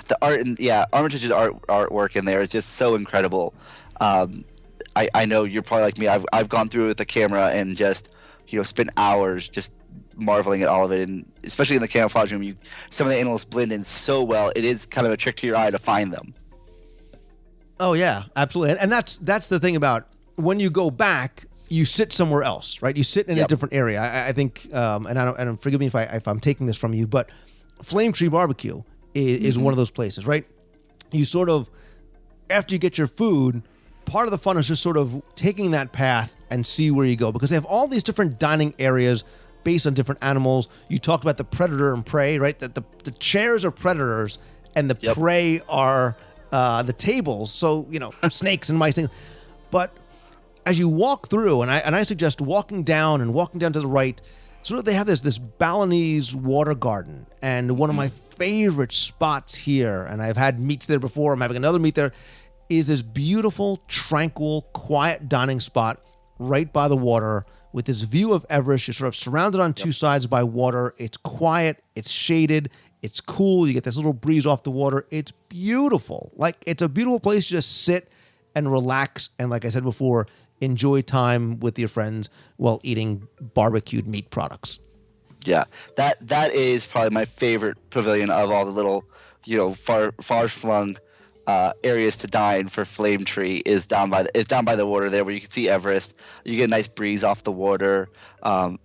the art and Armitage's artwork in there is just so incredible. I know you're probably like me. I've gone through it with the camera and just spent hours just marveling at all of it, and especially in the camouflage room, some of the animals blend in so well. It is kind of a trick to your eye to find them. Oh yeah, absolutely. And that's the thing about when you go back, you sit somewhere else, right? You sit in a different area. I think, and forgive me if I'm taking this from you, but Flame Tree Barbecue is one of those places, right? You sort of, after you get your food, part of the fun is just sort of taking that path and see where you go, because they have all these different dining areas based on different animals. You talked about the predator and prey, right? That the chairs are predators and the prey are the tables. So, snakes and mice, things. But as you walk through, and I suggest walking down to the right, sort of they have this Balinese water garden, and one of my favorite spots here, and I've had meats there before, I'm having another meat there, is this beautiful, tranquil, quiet dining spot right by the water with this view of Everest. You're sort of surrounded on two sides by water. It's quiet, it's shaded, it's cool. You get this little breeze off the water. It's beautiful. Like, it's a beautiful place to just sit and relax, and like I said before, enjoy time with your friends while eating barbecued meat products. Yeah, that is probably my favorite pavilion of all the little, far-flung areas to dine for Flame Tree is down by the water there, where you can see Everest. You get a nice breeze off the water, and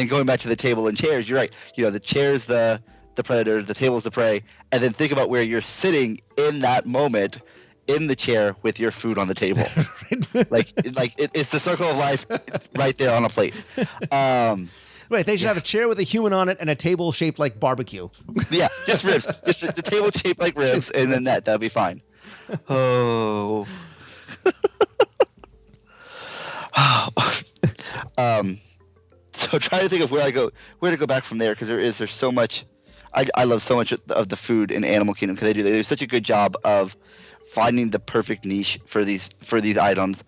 going back to the table and chairs, you're right. The chair's the predator, the table's the prey, and then think about where you're sitting in that moment in the chair with your food on the table. It's the circle of life right there on a plate. Right, they should have a chair with a human on it and a table shaped like barbecue. Yeah, just ribs. Just the table shaped like ribs, and then that'll be fine. Oh. So trying to think of where to go back from there, because there's so much. I love so much of the food in Animal Kingdom, because they do such a good job of finding the perfect niche for these items,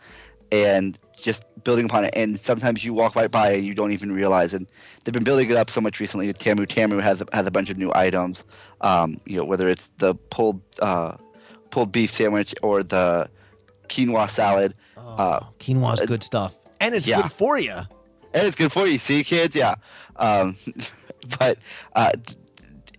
and just building upon it. And sometimes you walk right by and you don't even realize. And they've been building it up so much recently with Tamu. Tamu has a bunch of new items. Whether it's the pulled beef sandwich or the quinoa salad. Quinoa's good stuff, and it's good for you. And it's good for you. See, kids, yeah. But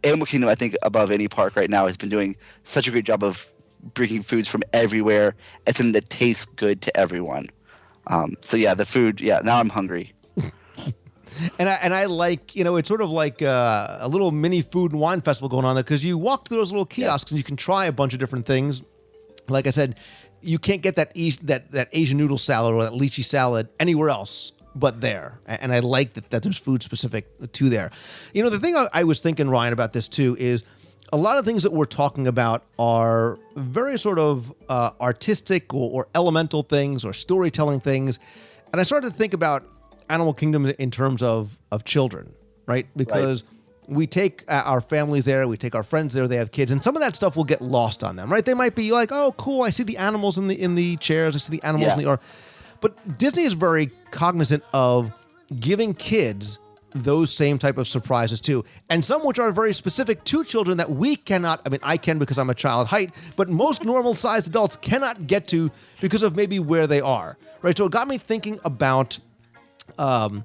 Animal Kingdom, I think, above any park right now, has been doing such a great job of bringing foods from everywhere and something that tastes good to everyone. So yeah, the food. Yeah, now I'm hungry. And I like, it's sort of like a little mini food and wine festival going on there, because you walk through those little kiosks and you can try a bunch of different things. Like I said, you can't get that Asian noodle salad or that lychee salad anywhere else but there. And I like that there's food specific to there. The thing I was thinking, Ryan, about this too is a lot of things that we're talking about are very sort of artistic or elemental things or storytelling things. And I started to think about Animal Kingdom in terms of children, right? Because we take our families there, we take our friends there, they have kids, and some of that stuff will get lost on them, right? They might be like, oh, cool, I see the animals in the chairs, I see the animals in the art. But Disney is very cognizant of giving kids those same type of surprises too. And some which are very specific to children that we cannot, I can because I'm a child height, but most normal sized adults cannot get to because of maybe where they are, right? So it got me thinking about the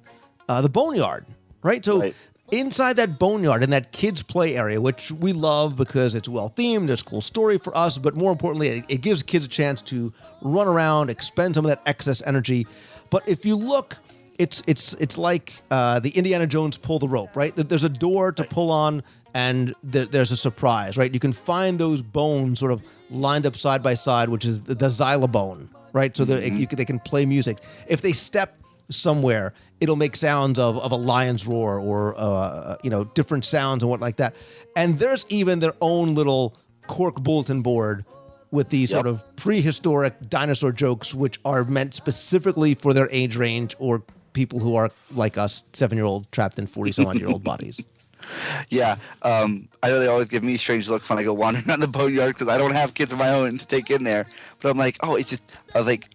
boneyard, right? So inside that boneyard, in that kids play area, which we love because it's well themed, there's a cool story for us, but more importantly, it gives kids a chance to run around, expend some of that excess energy. But if you look, it's like the Indiana Jones pull the rope, right? There's a door to pull on, and there's a surprise, right? You can find those bones sort of lined up side by side, which is the xylobone, right? So they can play music. If they step somewhere, it'll make sounds of a lion's roar or different sounds and what like that. And there's even their own little cork bulletin board with these sort of prehistoric dinosaur jokes, which are meant specifically for their age range or people who are like us, 7-year-old trapped in 40-some-odd-year-old bodies. Yeah, I know they always give me strange looks when I go wandering around the boneyard because I don't have kids of my own to take in there. But I'm like, oh, it's just. I was like,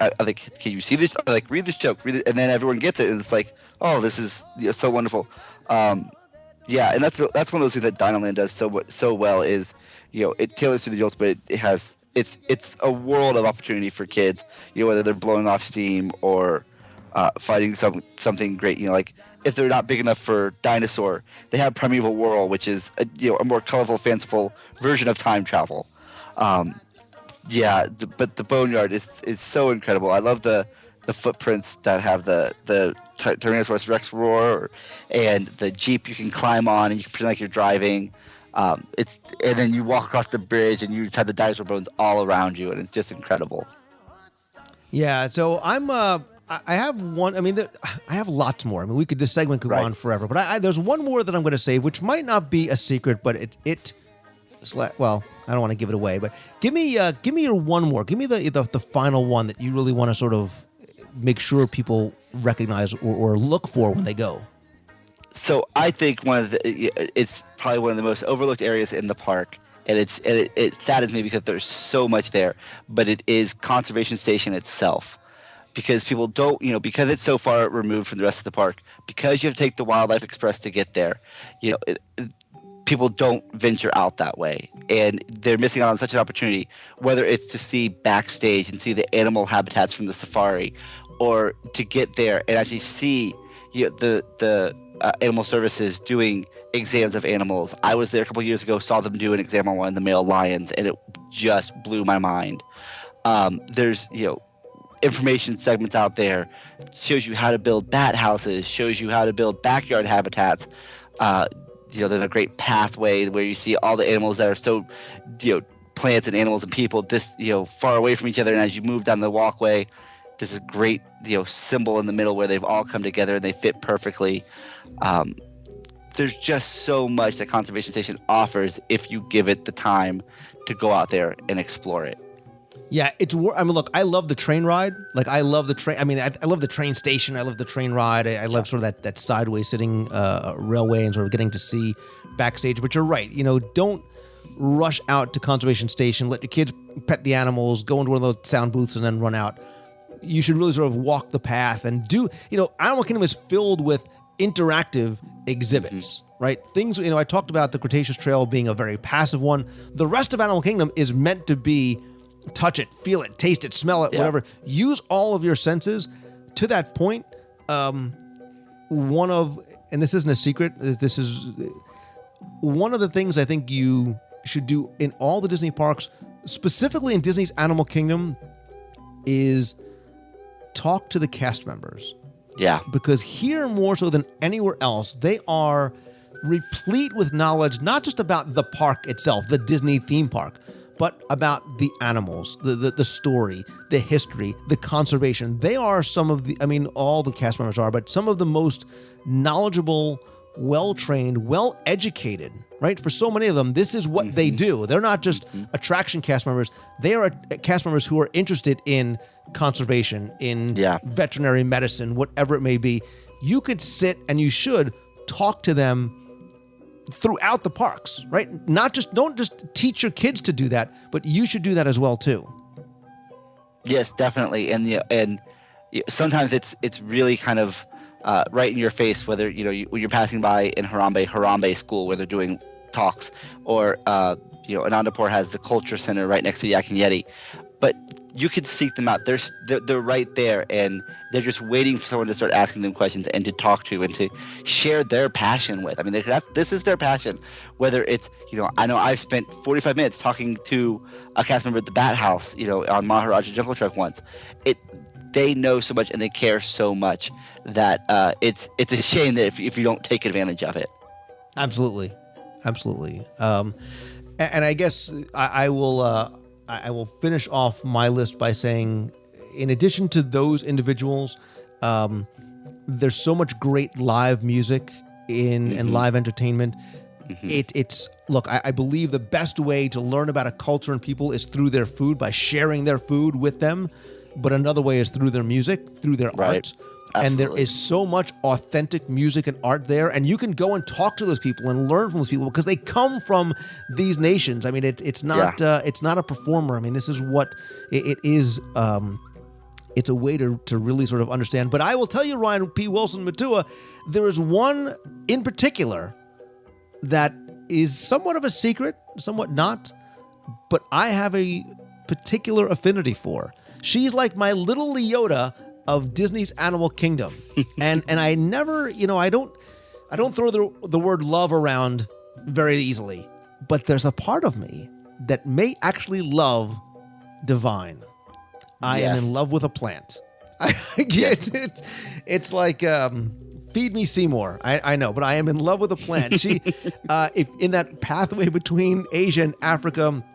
can you see this? I was like, read this joke, read it, and then everyone gets it, and it's like, oh, this is so wonderful. Yeah, and that's one of those things that Dinoland does so well is, it tailors to the adults, but it's a world of opportunity for kids. Whether they're blowing off steam or fighting something great. Like if they're not big enough for Dinosaur, they have Primeval Whirl, which is a more colorful, fanciful version of time travel. But the boneyard is so incredible. I love the footprints that have the Tyrannosaurus Rex roar, and the Jeep you can climb on and you can pretend like you're driving. And then you walk across the bridge and you just have the dinosaur bones all around you, and it's just incredible. Yeah, so I have one. I have lots more. This segment could go on forever, but there's one more that I'm going to save, which might not be a secret, but well, I don't want to give it away, but give me your one more. Give me the final one that you really want to sort of make sure people recognize or look for when they go. So I think it's probably one of the most overlooked areas in the park, and it saddens me because there's so much there, but it is Conservation Station itself. Because people don't, because it's so far removed from the rest of the park, because you have to take the Wildlife Express to get there, people don't venture out that way. And they're missing out on such an opportunity, whether it's to see backstage and see the animal habitats from the safari, or to get there and actually see the animal services doing exams of animals. I was there a couple of years ago, saw them do an exam on one of the male lions, and it just blew my mind. There's, information segments out there, shows you how to build bat houses, shows you how to build backyard habitats. There's a great pathway where you see all the animals that are so, plants and animals and people far away from each other, and as you move down the walkway, this great symbol in the middle where they've all come together and they fit perfectly. There's just so much that Conservation Station offers if you give it the time to go out there and explore it. Yeah, I mean, look, I love the train ride. Like, I love the train. I mean, I love the train station. I love the train ride. I love sort of that sideways sitting railway and sort of getting to see backstage. But you're right. Don't rush out to Conservation Station. Let your kids pet the animals, go into one of those sound booths, and then run out. You should really sort of walk the path and do. Animal Kingdom is filled with interactive exhibits. Right? Things, I talked about the Cretaceous Trail being a very passive one. The rest of Animal Kingdom is meant to be touch it, feel it, taste it, smell it, whatever. Use all of your senses. To that point, and this isn't a secret, this is one of the things I think you should do in all the Disney parks, specifically in Disney's Animal Kingdom, is talk to the cast members. Yeah. Because here, more so than anywhere else, they are replete with knowledge, not just about the park itself, the Disney theme park, but about the animals, the story, the history, the conservation. They are some of the, all the cast members are, but some of the most knowledgeable, well-trained, well-educated, right? For so many of them, this is what they do. They're not just attraction cast members. They are cast members who are interested in conservation, in veterinary medicine, whatever it may be. You could sit and you should talk to them throughout the parks, right? Don't just teach your kids to do that, but you should do that as well too. Yes, definitely. And sometimes it's really kind of right in your face, whether when you're passing by in Harambe School where they're doing talks, or Anandapur has the culture center right next to Yak and Yeti. But you could seek them out. They're right there, and they're just waiting for someone to start asking them questions and to talk to and to share their passion with. This is their passion. Whether it's, I know I've spent 45 minutes talking to a cast member at the Bat House, on Maharaja Jungle Trek once. They know so much and they care so much that it's a shame that if you don't take advantage of it. Absolutely. And I guess I will finish off my list by saying, in addition to those individuals, there's so much great live music and live entertainment. Look, I believe the best way to learn about a culture and people is through their food, by sharing their food with them. But another way is through their music, through their art. Absolutely. And there is so much authentic music and art there. And you can go and talk to those people and learn from those people because they come from these nations. It's not a performer. This is what it is. It's a way to really sort of understand. But I will tell you, Ryan P. Wilson Matua, there is one in particular that is somewhat of a secret, somewhat not, but I have a particular affinity for. She's like my little Leota of Disney's Animal Kingdom. and I never, I don't throw the word love around very easily, but there's a part of me that may actually love Divine. I am in love with a plant. It's like feed me Seymour. I know, but I am in love with a plant. She, if in that pathway between Asia and Africa,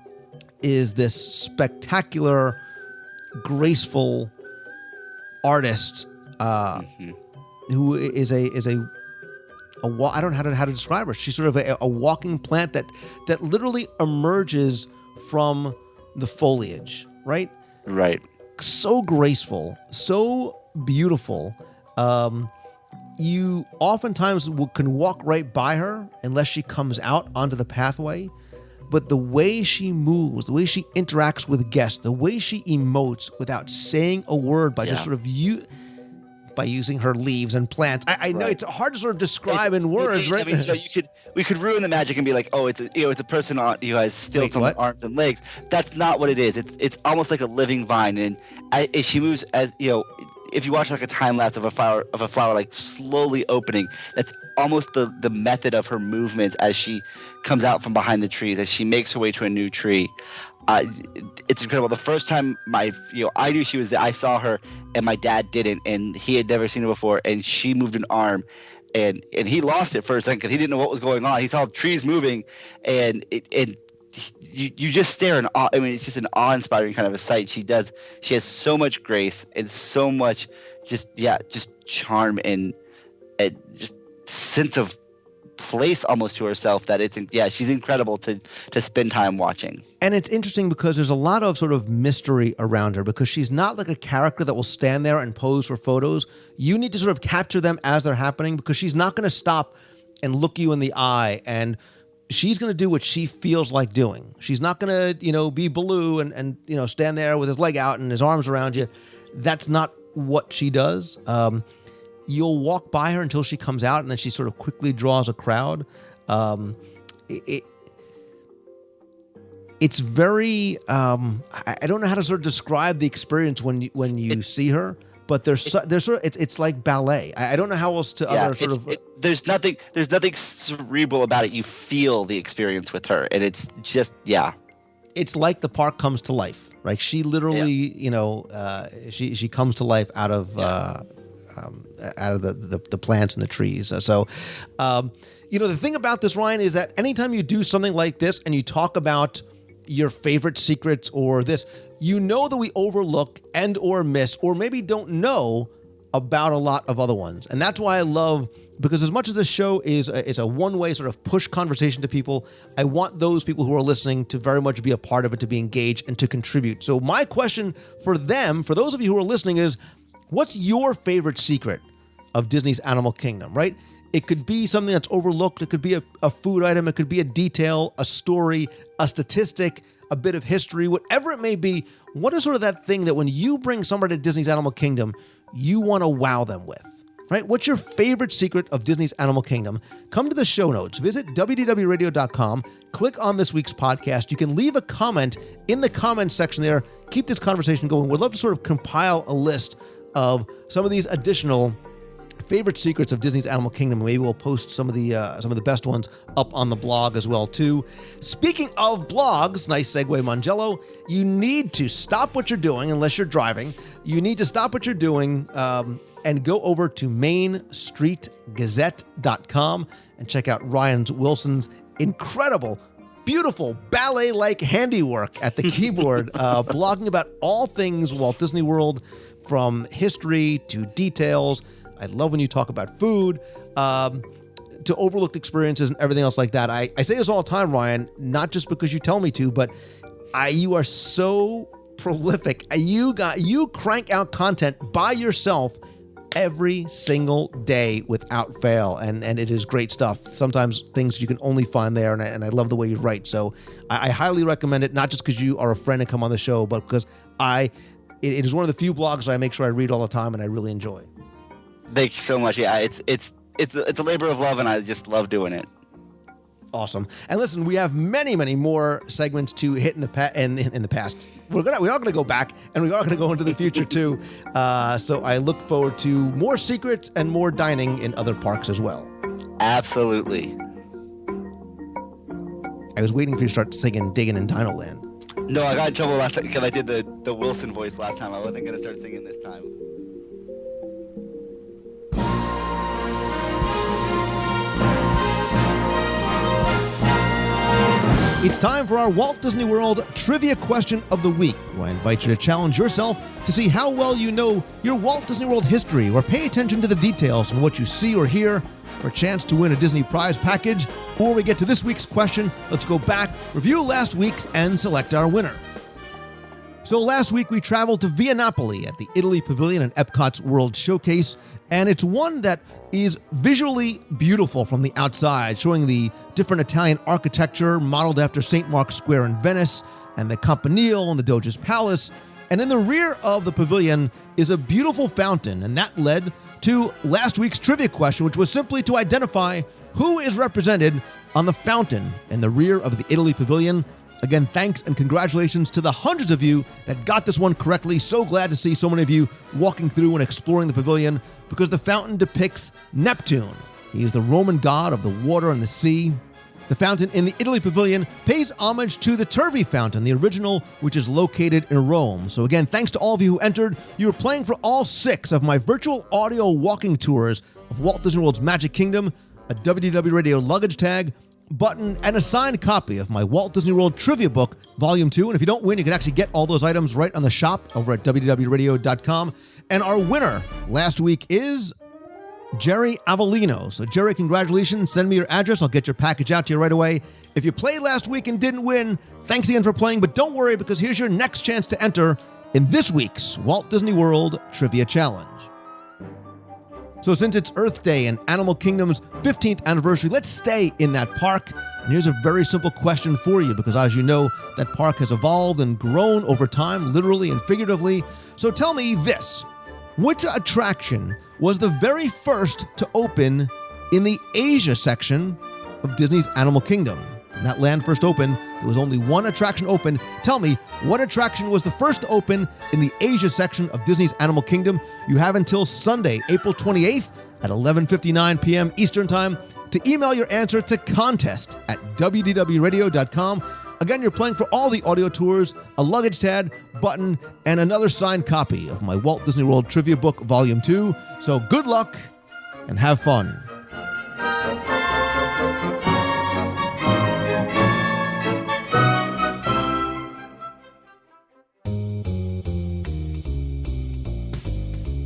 is this spectacular, graceful artist who is a I don't know how to describe her. She's sort of a walking plant that literally emerges from the foliage, right? Right. So graceful, so beautiful. You oftentimes can walk right by her unless she comes out onto the pathway. But the way she moves, the way she interacts with guests, the way she emotes without saying a word by just sort of by using her leaves and plants. I know it's hard to sort of describe in words, right? So we could ruin the magic and be like, oh, it's a person who has stilts on arms and legs. That's not what it is. It's almost like a living vine, and as she moves, as if you watch like a time lapse of a flower like slowly opening, that's almost the method of her movements as she comes out from behind the trees, as she makes her way to a new tree. It's incredible. The first time I knew she was there, I saw her and my dad didn't, and he had never seen her before, and she moved an arm and he lost it for a second because he didn't know what was going on. He saw trees moving and you just stare in awe. I mean, it's just an awe-inspiring kind of a sight. She has so much grace and so much just charm and just sense of place almost to herself that she's incredible to spend time watching. And it's interesting because there's a lot of sort of mystery around her because she's not like a character that will stand there and pose for photos. You need to sort of capture them as they're happening because she's not going to stop and look you in the eye, and she's going to do what she feels like doing. She's not going to, be Baloo and stand there with his leg out and his arms around you. That's not what she does. You'll walk by her until she comes out, and then she sort of quickly draws a crowd. It's very. I don't know how to sort of describe the experience when you see her, but it's like ballet. I don't know how else to there's nothing cerebral about it. You feel the experience with her, and it's just It's like the park comes to life. Right? She literally, she comes to life out of the plants and the trees. The thing about this, Ryan, is that anytime you do something like this and you talk about your favorite secrets or this, that we overlook and or miss or maybe don't know about a lot of other ones. And that's why I love, because as much as this show is a one-way sort of push conversation to people, I want those people who are listening to very much be a part of it, to be engaged and to contribute. So my question for those of you who are listening is, what's your favorite secret of Disney's Animal Kingdom, right? It could be something that's overlooked. It could be a food item. It could be a detail, a story, a statistic, a bit of history, whatever it may be. What is sort of that thing that when you bring somebody to Disney's Animal Kingdom, you want to wow them with, right? What's your favorite secret of Disney's Animal Kingdom? Come to the show notes. Visit WDWRadio.com. Click on this week's podcast. You can leave a comment in the comments section there. Keep this conversation going. We'd love to sort of compile a list of some of these additional favorite secrets of Disney's Animal Kingdom. Maybe we'll post some of the best ones up on the blog as well too. Speaking of blogs, nice segue, Mangello. You need to stop what you're doing, unless you're driving. You need to stop what you're doing and go over to mainstreetgazette.com and check out Ryan Wilson's incredible, beautiful ballet-like handiwork at the keyboard, blogging about all things Walt Disney World, from history to details. I love when you talk about food, to overlooked experiences and everything else like that. I say this all the time, Ryan, not just because you tell me to, but you are so prolific. You crank out content by yourself every single day without fail, and it is great stuff. Sometimes things you can only find there, and I love the way you write. So I highly recommend it, not just because you are a friend and come on the show, but because it is one of the few blogs I make sure I read all the time and I really enjoy. Thank you so much. Yeah, it's a labor of love, and I just love doing it. Awesome. And listen, we have many, many more segments to hit in the past. We are going to go back, and we are going to go into the future too. So I look forward to more secrets and more dining in other parks as well. Absolutely. I was waiting for you to start singing "Digging in Dino Land." No, I got in trouble last time because I did the Wilson voice last time. I wasn't going to start singing this time. It's time for our Walt Disney World Trivia Question of the Week, where I invite you to challenge yourself to see how well you know your Walt Disney World history, or pay attention to the details on what you see or hear, for a chance to win a Disney prize package. Before we get to this week's question, let's go back, review last week's, and select our winner. So last week we traveled to Via Napoli at the Italy Pavilion and Epcot's World Showcase, and it's one that is visually beautiful from the outside, showing the different Italian architecture modeled after St. Mark's Square in Venice, and the Campanile and the Doge's Palace. And in the rear of the pavilion is a beautiful fountain, and that led to last week's trivia question, which was simply to identify who is represented on the fountain in the rear of the Italy Pavilion. Again, thanks and congratulations to the hundreds of you that got this one correctly. So glad to see so many of you walking through and exploring the pavilion, because the fountain depicts Neptune. He is the Roman god of the water and the sea. The fountain in the Italy Pavilion pays homage to the Trevi Fountain, the original, which is located in Rome. So again, thanks to all of you who entered. You were playing for all 6 of my virtual audio walking tours of Walt Disney World's Magic Kingdom, a WDW Radio luggage tag, button, and a signed copy of my Walt Disney World Trivia Book, Volume 2. And if you don't win, you can actually get all those items right on the shop over at WDWRadio.com. And our winner last week is Jerry Avellino. So, Jerry, congratulations. Send me your address. I'll get your package out to you right away. If you played last week and didn't win, thanks again for playing. But don't worry, because here's your next chance to enter in this week's Walt Disney World Trivia Challenge. So since it's Earth Day and Animal Kingdom's 15th anniversary, let's stay in that park. And here's a very simple question for you, because as you know, that park has evolved and grown over time, literally and figuratively. So tell me this. Which attraction was the very first to open in the Asia section of Disney's Animal Kingdom? When that land first opened, there was only one attraction open. Tell me, what attraction was the first to open in the Asia section of Disney's Animal Kingdom? You have until Sunday, April 28th at 11:59 p.m. Eastern Time to email your answer to contest@WDWRadio.com. Again, you're playing for all the audio tours, a luggage tag, button, and another signed copy of my Walt Disney World Trivia Book, Volume 2. So good luck and have fun.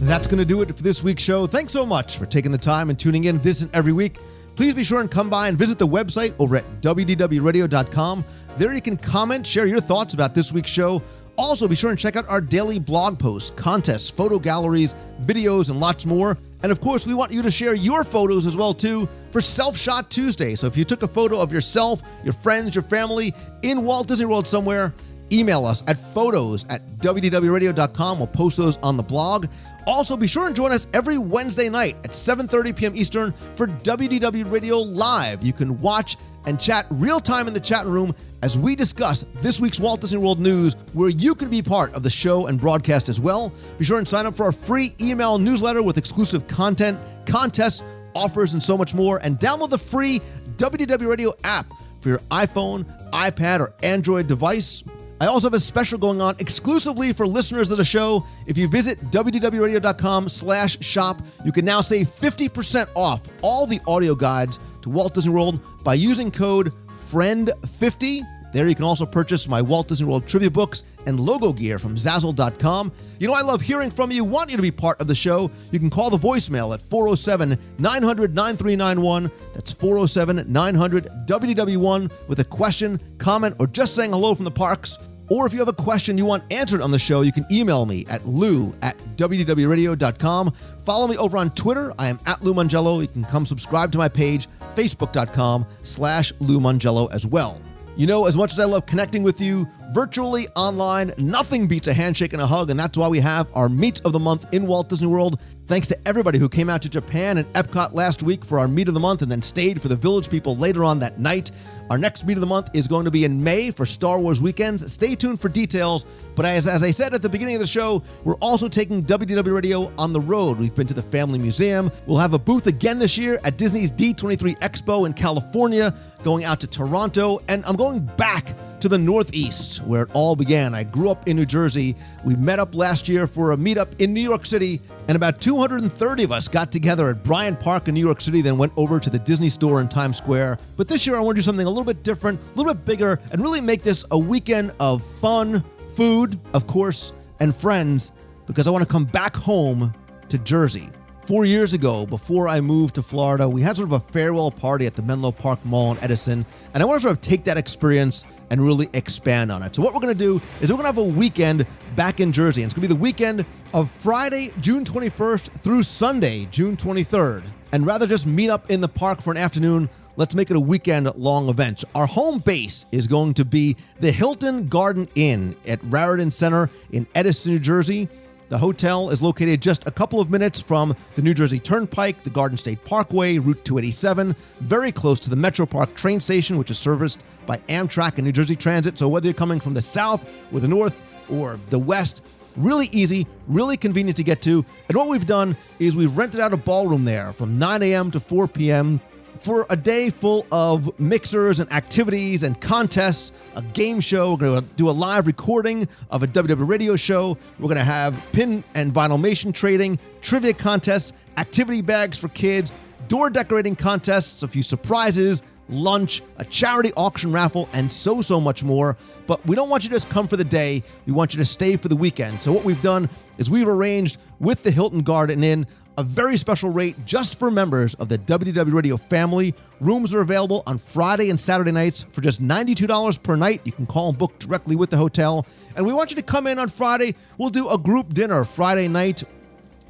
That's going to do it for this week's show. Thanks so much for taking the time and tuning in this and every week. Please be sure and come by and visit the website over at WDWRadio.com. There you can comment, share your thoughts about this week's show. Also, be sure and check out our daily blog posts, contests, photo galleries, videos, and lots more. And of course, we want you to share your photos as well, too, for Self-Shot Tuesday. So if you took a photo of yourself, your friends, your family in Walt Disney World somewhere, email us at photos@WDWRadio.com. We'll post those on the blog. Also, be sure and join us every Wednesday night at 7:30 p.m. Eastern for WDW Radio Live. You can watch and chat real time in the chat room as we discuss this week's Walt Disney World news, where you can be part of the show and broadcast as well. Be sure and sign up for our free email newsletter with exclusive content, contests, offers, and so much more. And download the free WDW Radio app for your iPhone, iPad, or Android device. I also have a special going on exclusively for listeners of the show. If you visit WDWRadio.com/shop, you can now save 50% off all the audio guides to Walt Disney World by using code FRIEND50. There you can also purchase my Walt Disney World trivia books and logo gear from Zazzle.com. You know, I love hearing from you, want you to be part of the show. You can call the voicemail at 407-900-9391. That's 407-900-WDW1 with a question, comment, or just saying hello from the parks. Or if you have a question you want answered on the show, you can email me at lou@WDWRadio.com. Follow me over on Twitter. I am @Lou Mongello. You can come subscribe to my page, facebook.com/Lou Mongello as well. You know, as much as I love connecting with you virtually, online, nothing beats a handshake and a hug, and that's why we have our Meet of the Month in Walt Disney World. Thanks to everybody who came out to Japan and Epcot last week for our Meet of the Month and then stayed for the Village People later on that night. Our next Meet of the Month is going to be in May for Star Wars weekends. Stay tuned for details. But as I said at the beginning of the show, we're also taking WDW Radio on the road. We've been to the Family Museum. We'll have a booth again this year at Disney's D23 Expo in California, going out to Toronto, and I'm going back to the Northeast, where it all began. I grew up in New Jersey. We met up last year for a meetup in New York City, and about 230 of us got together at Bryant Park in New York City, then went over to the Disney store in Times Square. But this year I want to do something a little bit different, a little bit bigger, and really make this a weekend of fun, food, of course, and friends, because I want to come back home to Jersey. 4 years ago, before I moved to Florida, we had sort of a farewell party at the Menlo Park Mall in Edison, and I want to sort of take that experience and really expand on it. So what we're going to do is we're going to have a weekend back in Jersey. And it's going to be the weekend of Friday, June 21st through Sunday, June 23rd. And rather just meet up in the park for an afternoon, let's make it a weekend-long event. Our home base is going to be the Hilton Garden Inn at Raritan Center in Edison, New Jersey. The hotel is located just a couple of minutes from the New Jersey Turnpike, the Garden State Parkway, Route 287, very close to the Metro Park train station, which is serviced by Amtrak and New Jersey Transit. So whether you're coming from the south or the north or the west, really easy, really convenient to get to. And what we've done is we've rented out a ballroom there from 9 a.m. to 4 p.m. for a day full of mixers and activities and contests, a game show. We're going to do a live recording of a WW radio show. We're going to have pin and vinylmation trading, trivia contests, activity bags for kids, door decorating contests, a few surprises, lunch, a charity auction raffle, and so much more. But we don't want you to just come for the day. We want you to stay for the weekend. So what we've done is we've arranged with the Hilton Garden Inn a very special rate just for members of the WDW Radio family. Rooms are available on Friday and Saturday nights for just $92 per night. You can call and book directly with the hotel. And we want you to come in on Friday. We'll do a group dinner Friday night.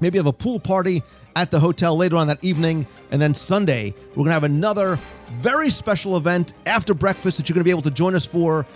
Maybe have a pool party at the hotel later on that evening. And then Sunday, we're going to have another very special event after breakfast that you're going to be able to join us for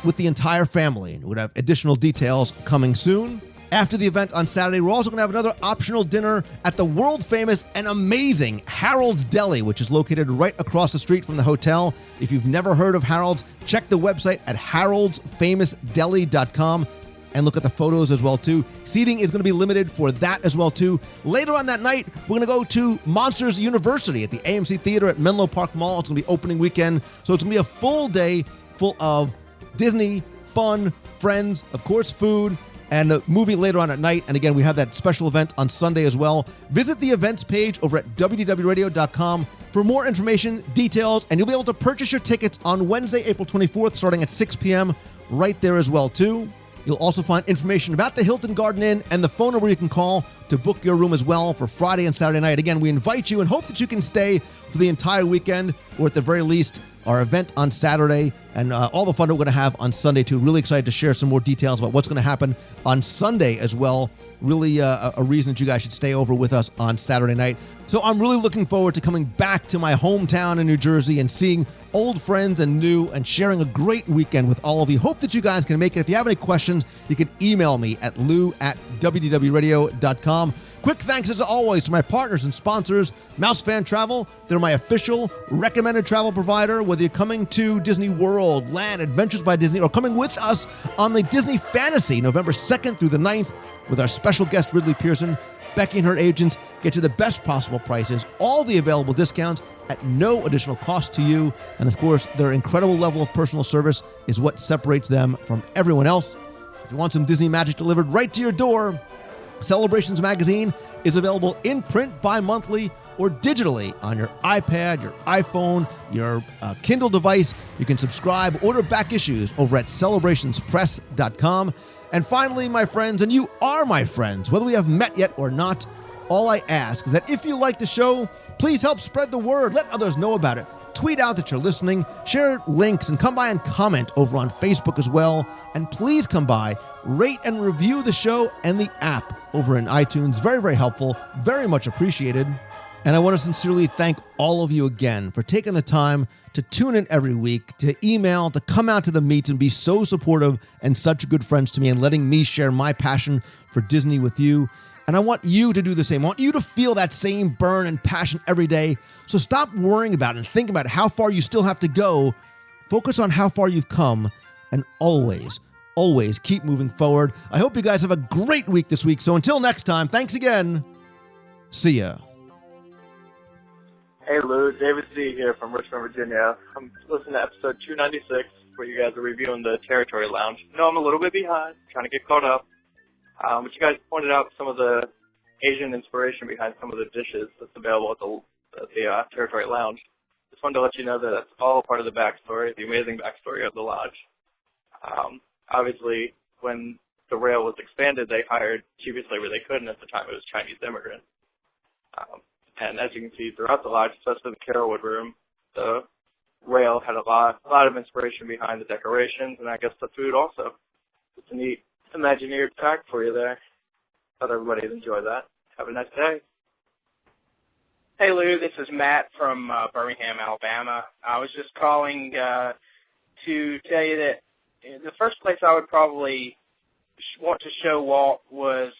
with the entire family. And we're going to have additional details coming soon. After the event on Saturday, we're also going to have another optional dinner at the world-famous and amazing Harold's Deli, which is located right across the street from the hotel. If you've never heard of Harold's, check the website at haroldsfamousdeli.com and look at the photos as well, too. Seating is going to be limited for that as well, too. Later on that night, we're going to go to Monsters University at the AMC Theater at Menlo Park Mall. It's going to be opening weekend, so it's going to be a full day full of Disney, fun, friends, of course, food, and a movie later on at night. And again, we have that special event on Sunday as well. Visit the events page over at WDWradio.com for more information, details, and you'll be able to purchase your tickets on Wednesday, April 24th, starting at 6 p.m. right there as well, too. You'll also find information about the Hilton Garden Inn and the phone number you can call to book your room as well for Friday and Saturday night. Again, we invite you and hope that you can stay for the entire weekend, or at the very least, our event on Saturday and all the fun that we're going to have on Sunday, too. Really excited to share some more details about what's going to happen on Sunday as well. Really a reason that you guys should stay over with us on Saturday night. So I'm really looking forward to coming back to my hometown in New Jersey and seeing old friends and new and sharing a great weekend with all of you. Hope that you guys can make it. If you have any questions, you can email me at lou@wdwradio.com. Quick thanks, as always, to my partners and sponsors, Mouse Fan Travel. They're my official recommended travel provider. Whether you're coming to Disney World, Land, Adventures by Disney, or coming with us on the Disney Fantasy, November 2nd through the 9th, with our special guest, Ridley Pearson, Becky and her agents get you the best possible prices, all the available discounts at no additional cost to you. And, of course, their incredible level of personal service is what separates them from everyone else. If you want some Disney magic delivered right to your door, Celebrations Magazine is available in print bi-monthly or digitally on your iPad, your iPhone, your Kindle device. You can subscribe, order back issues over at celebrationspress.com. And finally, my friends, and you are my friends, whether we have met yet or not, all I ask is that if you like the show, please help spread the word. Let others know about it. Tweet out that you're listening, share links, and come by and comment over on Facebook as well. And please come by, rate and review the show and the app over in iTunes. Very, very helpful. Very much appreciated. And I want to sincerely thank all of you again for taking the time to tune in every week, to email, to come out to the meets and be so supportive and such good friends to me and letting me share my passion for Disney with you. And I want you to do the same. I want you to feel that same burn and passion every day. So stop worrying about it and think about how far you still have to go. Focus on how far you've come and always, always keep moving forward. I hope you guys have a great week this week. So until next time, thanks again. See ya. Hey Lou, David Z here from Richmond, Virginia. I'm listening to episode 296 where you guys are reviewing the Territory Lounge. I know I'm a little bit behind, trying to get caught up. But you guys pointed out some of the Asian inspiration behind some of the dishes that's available at the Territory Lounge. Just wanted to let you know that that's all part of the backstory, the amazing backstory of the lodge. Obviously, when the rail was expanded, they hired cheapest labor they could, and at the time it was Chinese immigrants. And as you can see throughout the lodge, especially the Carolwood room, the rail had a lot of inspiration behind the decorations, and I guess the food also. It's a neat Imagineered fact for you there. Thought everybody would enjoy that. Have a nice day. Hey Lou, this is Matt from Birmingham, Alabama. I was just calling to tell you that the first place I would probably want to show Walt was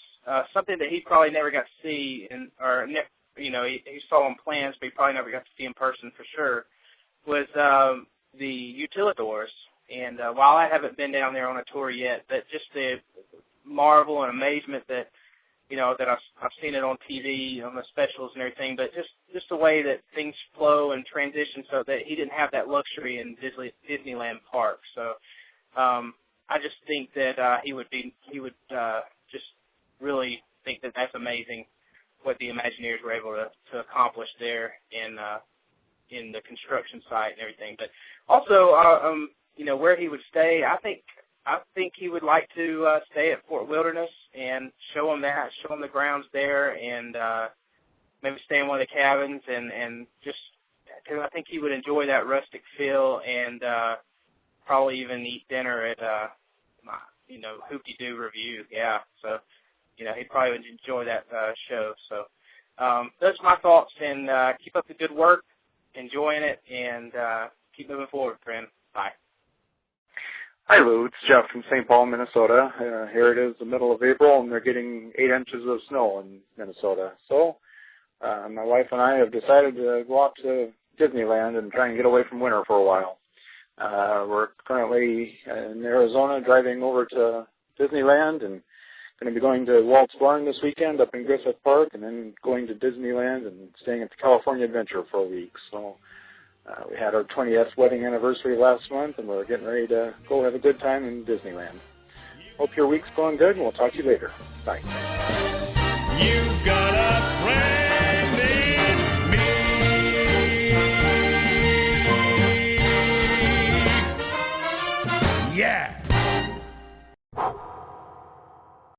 something that he probably never got to see, he saw on plans, but he probably never got to see in person for sure, was the utilidors. And while I haven't been down there on a tour yet, but just the marvel and amazement that, that I've seen it on TV, on the specials and everything, but just the way that things flow and transition so that he didn't have that luxury in Disneyland Park. So I just think that he would just really think that that's amazing what the Imagineers were able to accomplish there in the construction site and everything. But also, where he would stay, I think he would like to stay at Fort Wilderness and show him the grounds there, and maybe stay in one of the cabins and just, because I think he would enjoy that rustic feel, and probably even eat dinner at Hoop-de-Doo Review. Yeah, so he'd probably would enjoy that show. So those are my thoughts, and keep up the good work, enjoying it, and keep moving forward, friend. Bye. Hi, Lou. It's Jeff from St. Paul, Minnesota. Here it is the middle of April, and they're getting 8 inches of snow in Minnesota. So my wife and I have decided to go out to Disneyland and try and get away from winter for a while. We're currently in Arizona, driving over to Disneyland, and going to be going to Walt's Barn this weekend up in Griffith Park, and then going to Disneyland and staying at the California Adventure for a week. So we had our 20th wedding anniversary last month, and we're getting ready to go have a good time in Disneyland. Hope your week's going good, and we'll talk to you later. Bye. You've got a friend.